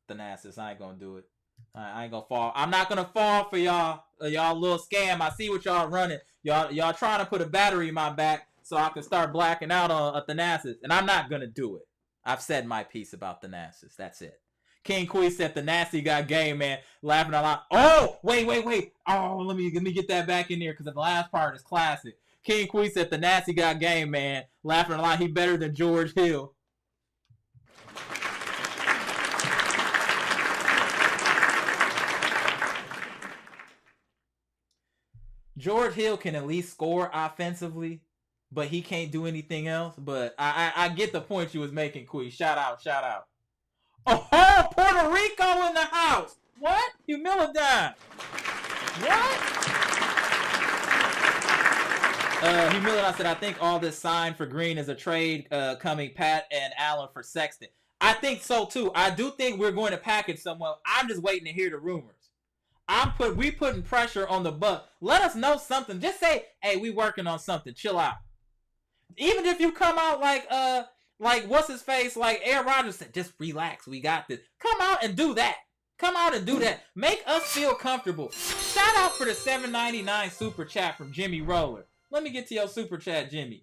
Thanasis. I ain't gonna do it. I ain't gonna fall. I'm not gonna fall for y'all little scam. I see what y'all running. Y'all trying to put a battery in my back so I can start blacking out on Thanasis, and I'm not gonna do it. I've said my piece about Thanasis. That's it. King Quee said the nasty got game, man. Laughing a lot. Oh, wait. Oh, let me get that back in there because the last part is classic. King Quee said the nasty got game, man. Laughing a lot. He better than George Hill. George Hill can at least score offensively, but he can't do anything else. But I get the point you was making, Quee. Shout out. Oh, Puerto Rico in the house. What? Humilidon. What? Humilidon said, I think all this sign for Green is a trade coming Pat and Allen for Sexton. I think so, too. I do think we're going to package someone. I'm just waiting to hear the rumors. We putting pressure on the Bucks. Let us know something. Just say, hey, we working on something. Chill out. Even if you come out like what's his face, like Aaron Rodgers said, just relax. We got this. Come out and do that. Make us feel comfortable. Shout out for the $7.99 super chat from Jimmy Roller. Let me get to your super chat, Jimmy.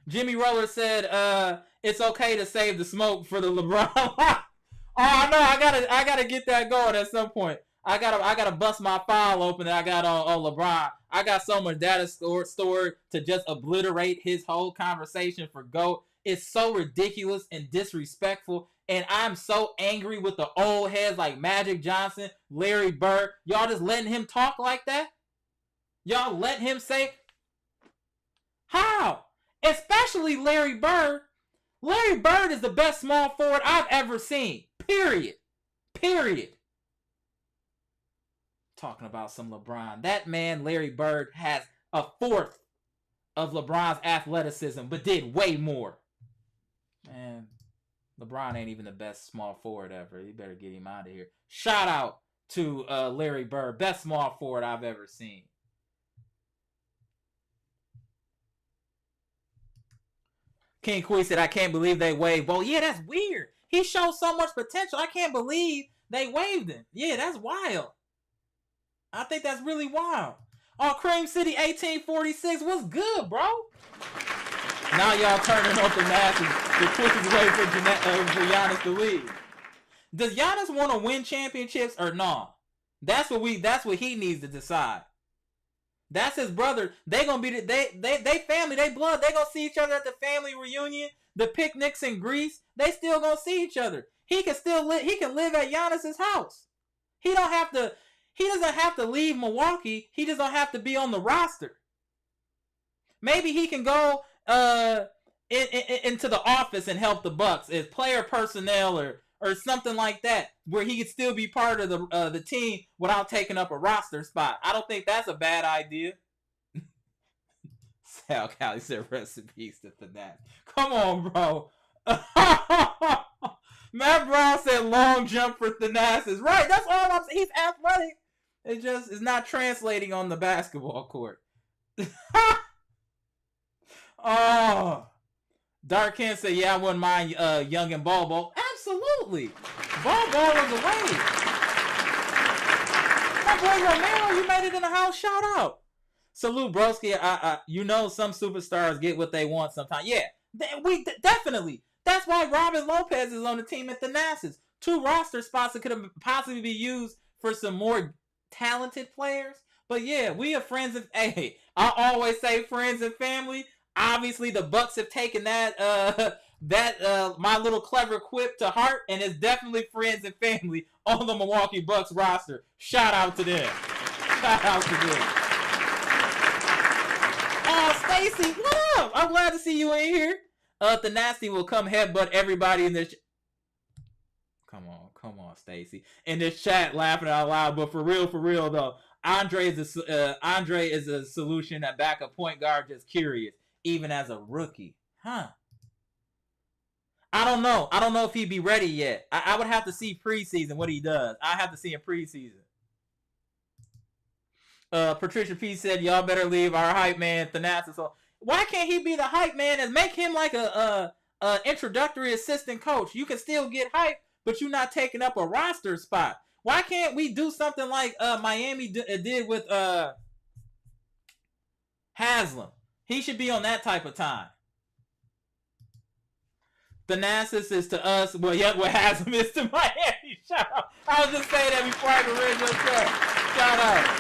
Jimmy Roller said, it's okay to save the smoke for the LeBron. Oh no, I gotta get that going at some point. I gotta bust my file open that I got on LeBron. I got so much data stored to just obliterate his whole conversation for GOAT. It's so ridiculous and disrespectful. And I'm so angry with the old heads like Magic Johnson, Larry Bird. Y'all just letting him talk like that? Y'all let him say, how? Especially Larry Bird. Larry Bird is the best small forward I've ever seen. Period. Talking about some LeBron. That man, Larry Bird, has a fourth of LeBron's athleticism, but did way more. Man, LeBron ain't even the best small forward ever. You better get him out of here. Shout out to Larry Bird. Best small forward I've ever seen. King Quee said, I can't believe they waived. Well, yeah, that's weird. He showed so much potential. I can't believe they waived him. Yeah, that's wild. I think that's really wild. Oh, Cream City 1846. What's good, bro? Now y'all turning off the masses. The quickest way for Giannis to leave. Does Giannis want to win championships or no? That's what he needs to decide. That's his brother. They gonna be they family, they blood. They gonna see each other at the family reunion. the picnics in Greece, they still gonna see each other. He can still live. He can live at Giannis's house. He don't have to. He doesn't have to leave Milwaukee. He just don't have to be on the roster. Maybe he can go into the office and help the Bucks as player personnel or something like that, where he could still be part of the team without taking up a roster spot. I don't think that's a bad idea. Sal Cali said recipes to finesse. Come on, bro. Matt Brown said long jump for Thanasis. Right, that's all I'm saying. He's athletic. It just is not translating on the basketball court. Oh. Dark Ken said, yeah, I wouldn't mind Young and Bobo. Absolutely. Bobo was away. My boy Romero, you made it in the house. Shout out. Salute, broski. You know some superstars get what they want sometimes. Yeah, definitely. That's why Robin Lopez is on the team at the Thanasis. 2 roster spots that could possibly be used for some more talented players. But yeah, we are friends of. Hey, I always say friends and family. Obviously, the Bucks have taken that my little clever quip to heart, and it's definitely friends and family on the Milwaukee Bucks roster. Shout out to them. Shout out to them. Stacy, what up? I'm glad to see you in here. The Nasty will come headbutt everybody in this. Come on, Stacy. In this chat, laughing out loud. But for real though, Andre is a solution at backup point guard. Just curious, even as a rookie, huh? I don't know. I don't know if he'd be ready yet. I would have to see preseason what he does. I have to see in preseason. Patricia P said, y'all better leave our hype man Thanasis. So why can't he be the hype man and make him like a introductory assistant coach? You can still get hype, but you're not taking up a roster spot. Why can't we do something like Miami did with Haslam? He should be on that type of time. Thanasis is to us what Haslam is to Miami. Shout out. I was just saying that before I could read your chat. Shout out.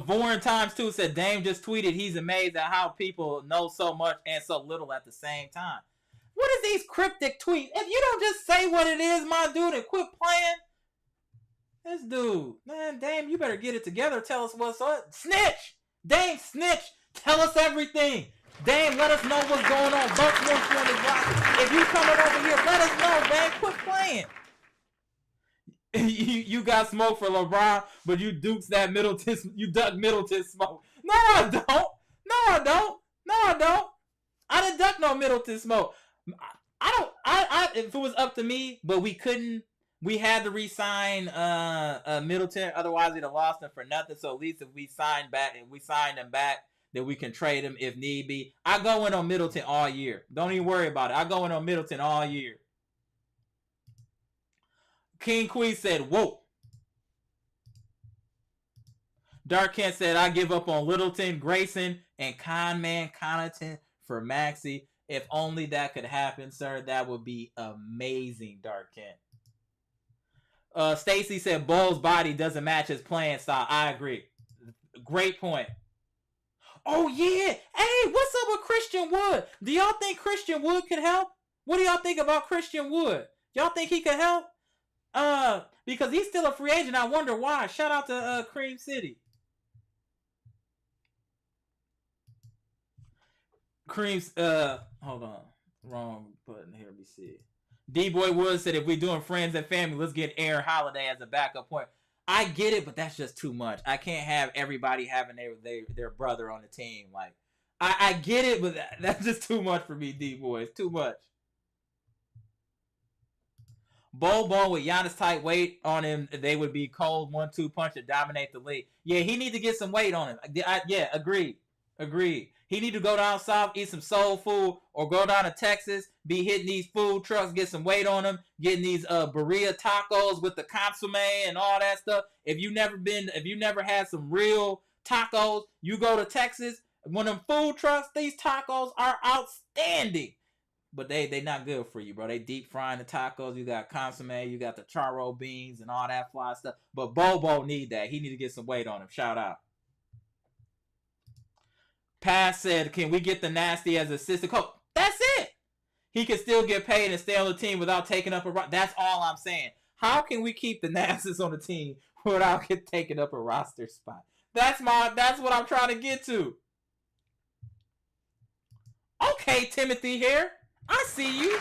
Vorn Times 2 said Dame just tweeted he's amazed at how people know so much and so little at the same time. What is these cryptic tweets? If you don't just say what it is, my dude, and quit playing. This dude, man, Dame, you better get it together. Tell us what's up. Snitch! Dame, snitch! Tell us everything. Dame, let us know what's going on. Bucks wants you on the block. If you coming over here, let us know, Dame. Quit playing. You got smoke for LeBron, but you dukes that Middleton. You duck Middleton smoke. No, I don't. I didn't duck no Middleton smoke. If it was up to me, but we couldn't. We had to re-sign Middleton. Otherwise, we'd have lost him for nothing. So at least if we signed him back, then we can trade him if need be. I go in on Middleton all year. Don't even worry about it. I go in on Middleton all year. King Queen said, whoa. Dark Kent said, I give up on Littleton, Grayson, and Conman Connaughton for Maxey. If only that could happen, sir. That would be amazing, Dark Kent. Stacy said, Bull's body doesn't match his playing style. I agree. Great point. Oh, yeah. Hey, what's up with Christian Wood? Do y'all think Christian Wood could help? What do y'all think about Christian Wood? Y'all think he could help? Because he's still a free agent. I wonder why. Shout out to Cream City. Cream's hold on. Wrong button here. Let me see. D-Boy Woods said if we're doing friends and family, let's get Aaron Holiday as a backup point. I get it, but that's just too much. I can't have everybody having their brother on the team. Like I get it, but that's just too much for me, D-Boy. It's too much. Ball with Giannis tight weight on him, they would be cold 1-2 punch to dominate the league. Yeah, he need to get some weight on him. Yeah, agreed. He need to go down south, eat some soul food, or go down to Texas, be hitting these food trucks, get some weight on him, getting these burrito tacos with the consomme and all that stuff. If you never had some real tacos, you go to Texas. One of them food trucks, these tacos are outstanding. But they not good for you, bro. They deep frying the tacos. You got consomme, you got the charro beans and all that fly stuff. But Bobo need that. He need to get some weight on him. Shout out. Pass said, can we get the nasty as assistant coach? That's it. He can still get paid and stay on the team without taking up a. That's all I'm saying. How can we keep the Nasties on the team without taking up a roster spot? That's what I'm trying to get to. Okay, Timothy here. I see you.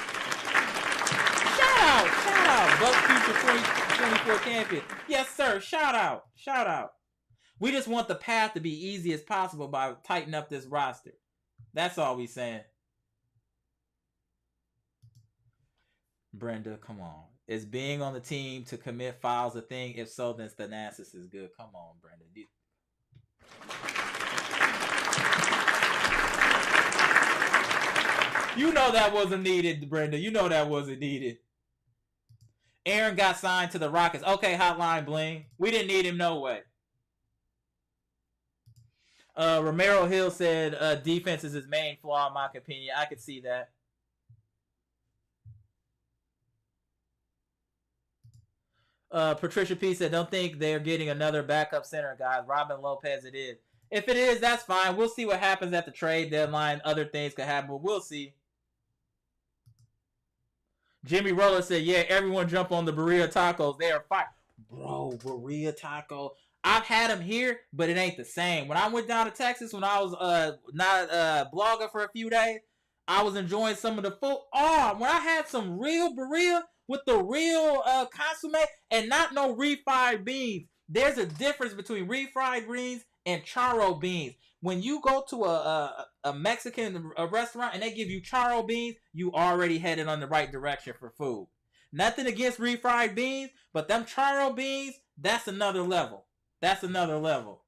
Shout out. Bucks future 2024 champion. Yes, sir. Shout out. We just want the path to be easy as possible by tightening up this roster. That's all we saying. Brenda, come on. Is being on the team to commit fouls a thing? If so, then Thanasis is good. Come on, Brenda. You know that wasn't needed, Brenda. You know that wasn't needed. Aaron got signed to the Rockets. Okay, Hotline Bling. We didn't need him no way. Romero Hill said defense is his main flaw, in my opinion. I could see that. Patricia P said, don't think they're getting another backup center, guys. Robin Lopez it is. If it is, that's fine. We'll see what happens at the trade deadline. Other things could happen, but we'll see. Jimmy Roller said, yeah, everyone jump on the Berea tacos. They are fire. Bro, Berea taco. I've had them here, but it ain't the same. When I went down to Texas, when I was not blogging for a few days, I was enjoying some of the food. Oh, when I had some real Berea with the real consomme and not no refried beans. There's a difference between refried beans and charro beans. When you go to a Mexican restaurant and they give you charro beans, you already headed on the right direction for food. Nothing against refried beans, but them charro beans, that's another level. That's another level.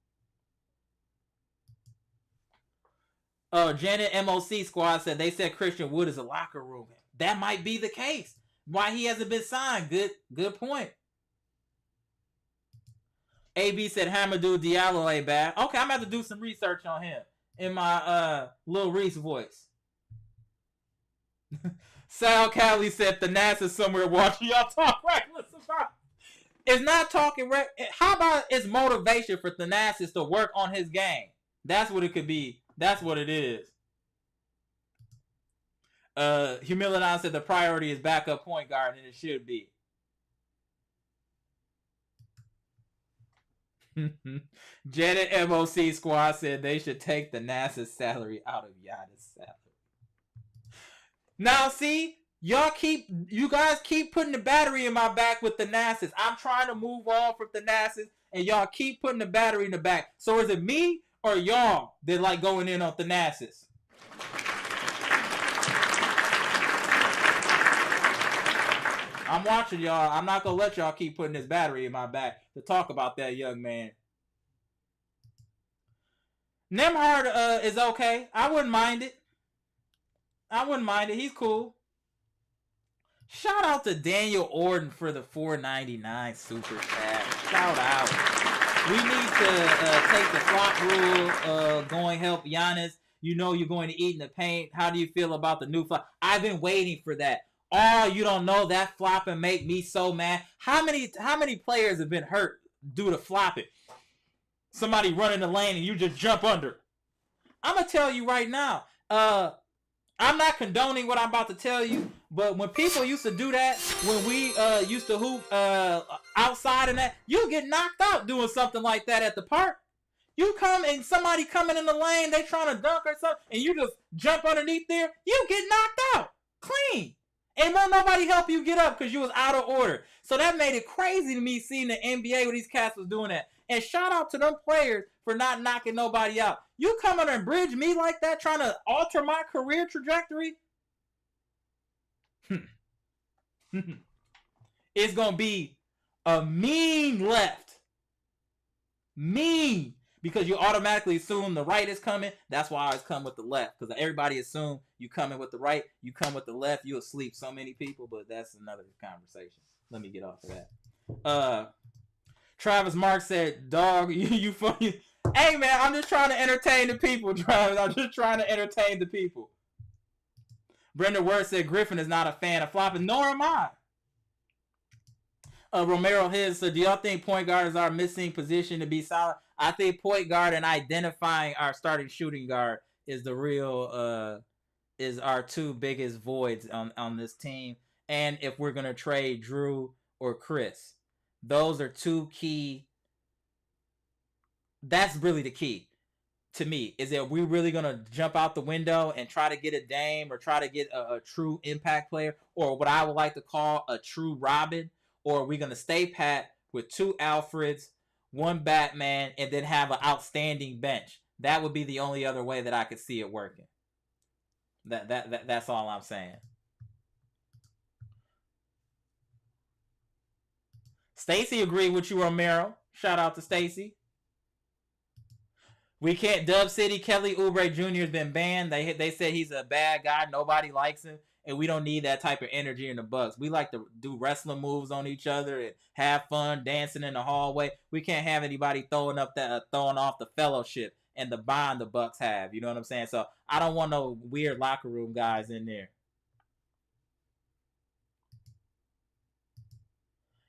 Janet MOC squad said they said Christian Wood is a locker room. That might be the case. Why he hasn't been signed. Good point. AB said Hamidou Diallo ain't bad. Okay, I'm going to have to do some research on him in my Lil Reese voice. Sal Cali said the NASA somewhere watching y'all talk reckless about. It's not talking How about it's motivation for Thanasis to work on his game? That's what it could be. That's what it is. Humilion said the priority is backup point guard, and it should be. Janet MOC squad said they should take the NASA salary out of Giannis' salary. Now, see, you guys keep putting the battery in my back with the Thanasis. I'm trying to move on from the Thanasis, and y'all keep putting the battery in the back. So is it me or y'all that like going in on Thanasis? I'm watching y'all. I'm not going to let y'all keep putting this battery in my back to talk about that young man. Nemhard is okay. I wouldn't mind it. He's cool. Shout out to Daniel Orton for the $4.99 super chat. Shout out. We need to take the flop rule going help Giannis. You know you're going to eat in the paint. How do you feel about the new flop? I've been waiting for that. Oh, you don't know that flopping make me so mad. How many players have been hurt due to flopping? Somebody running the lane and you just jump under. I'm going to tell you right now. I'm not condoning what I'm about to tell you, but when people used to do that, when we used to hoop outside and that, you get knocked out doing something like that at the park. You come and somebody coming in the lane, they trying to dunk or something, and you just jump underneath there, you get knocked out. Clean. And won't nobody help you get up because you was out of order. So that made it crazy to me seeing the NBA where these cats was doing that. And shout out to them players for not knocking nobody out. You come in and bridge me like that, trying to alter my career trajectory? It's going to be a mean left. Mean. Because you automatically assume the right is coming. That's why I always come with the left. Because everybody assume you coming with the right. You come with the left. You'll sleep so many people. But that's another conversation. Let me get off of that. Travis Mark said, dog, you funny. Hey, man, I'm just trying to entertain the people, Travis. I'm just trying to entertain the people. Brenda Word said, Griffin is not a fan of flopping. Nor am I. Romero Hill said, do y'all think point guards are missing position to be solid? I think point guard and identifying our starting shooting guard is the real is our two biggest voids on this team. And if we're gonna trade Jrue or Khris, those are two key. That's really the key to me. Is that we really gonna jump out the window and try to get a Dame or try to get a true impact player, or what I would like to call a true Robin, or are we gonna stay pat with two Alfreds, one Batman, and then have an outstanding bench? That would be the only other way that I could see it working. That's all I'm saying. Stacy agreed with you, Romero. Shout out to Stacy. We can't. Dub City Kelly Oubre Jr. has been banned. They said he's a bad guy. Nobody likes him, and we don't need that type of energy in the Bucks. We like to do wrestling moves on each other and have fun dancing in the hallway. We can't have anybody throwing off the fellowship and the bond the Bucks have. You know what I'm saying? So I don't want no weird locker room guys in there.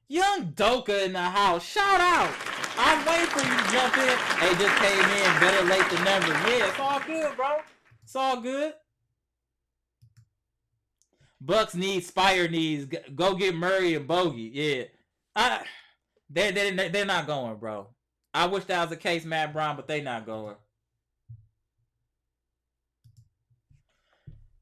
Young Doka in the house. Shout out. I'm waiting for you to jump in. Hey, just came in. Better late than never. Yeah, it's all good, bro. It's all good. Bucks need Spire needs. Go get Murray and Bogey. Yeah. They're not going, bro. I wish that was the case, Matt Brown, but they not going.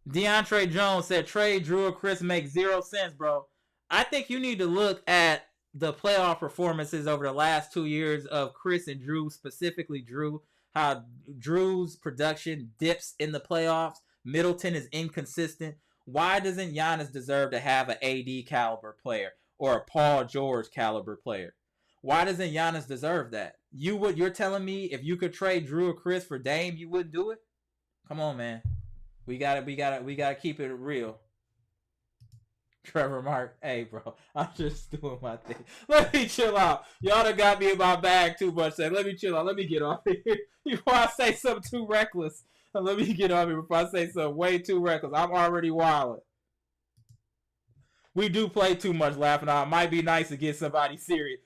DeAndre Jones said trade Jrue or Khris makes 0 sense, bro. I think you need to look at the playoff performances over the last 2 years of Khris and Jrue, specifically Jrue, how Jrue's production dips in the playoffs. Middleton is inconsistent. Why doesn't Giannis deserve to have an AD caliber player or a Paul George caliber player? Why doesn't Giannis deserve that? You're telling me if you could trade Jrue or Khris for Dame, you wouldn't do it? Come on, man. We gotta keep it real. Trevor Mark, hey bro, I'm just doing my thing. Let me chill out. Y'all done got me in my bag too much. So let me chill out. Let me get off here before I say something too reckless. Let me get off here before I say something way too reckless. I'm already wilding. We do play too much laughing out. It might be nice to get somebody serious.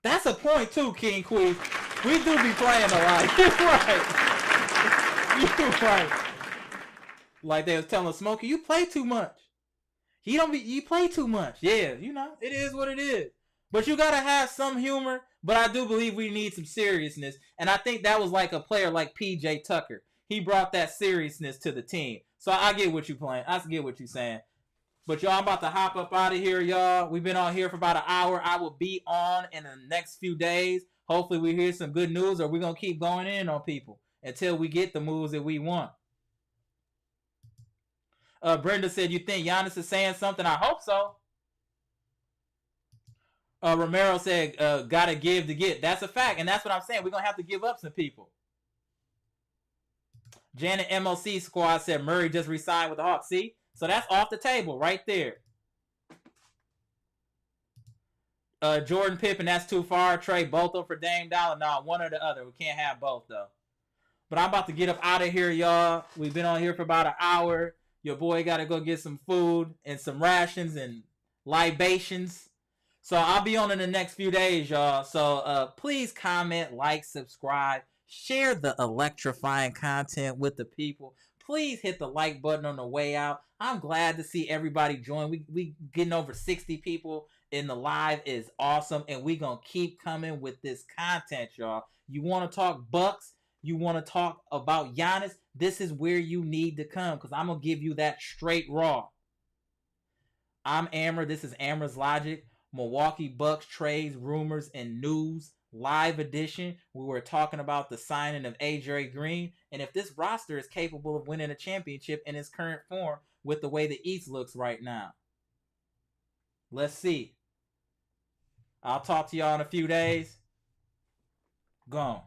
That's a point too, King Queen. We do be playing a lot. You're right. You're right. Like they was telling Smokey, you play too much. You play too much. Yeah, you know, it is what it is. But you gotta have some humor. But I do believe we need some seriousness. And I think that was like a player like PJ Tucker. He brought that seriousness to the team. So I get what you playing. I get what you saying. But y'all, I'm about to hop up out of here, y'all. We've been on here for about an hour. I will be on in the next few days. Hopefully we hear some good news, or we're gonna keep going in on people until we get the moves that we want. Brenda said, you think Giannis is saying something? I hope so. Romero said, gotta give to get. That's a fact, and that's what I'm saying. We're going to have to give up some people. Janet MLC Squad said Murray just re-signed with the Hawks. See? So that's off the table right there. Jordan Pippen, that's too far. Trade both of them for Dame Dollar. No, one or the other. We can't have both, though. But I'm about to get up out of here, y'all. We've been on here for about an hour. Your boy got to go get some food and some rations and libations. So I'll be on in the next few days, y'all. So please comment, like, subscribe, share the electrifying content with the people. Please hit the like button on the way out. I'm glad to see everybody join. We getting over 60 people in the live is awesome. And we going to keep coming with this content, y'all. You want to talk Bucks? You want to talk about Giannis? This is where you need to come, because I'm going to give you that straight raw. I'm Amara. This is Amara's Logic. Milwaukee Bucks trades, rumors, and news live edition. We were talking about the signing of AJ Green, and if this roster is capable of winning a championship in its current form with the way the East looks right now. Let's see. I'll talk to y'all in a few days. Gone.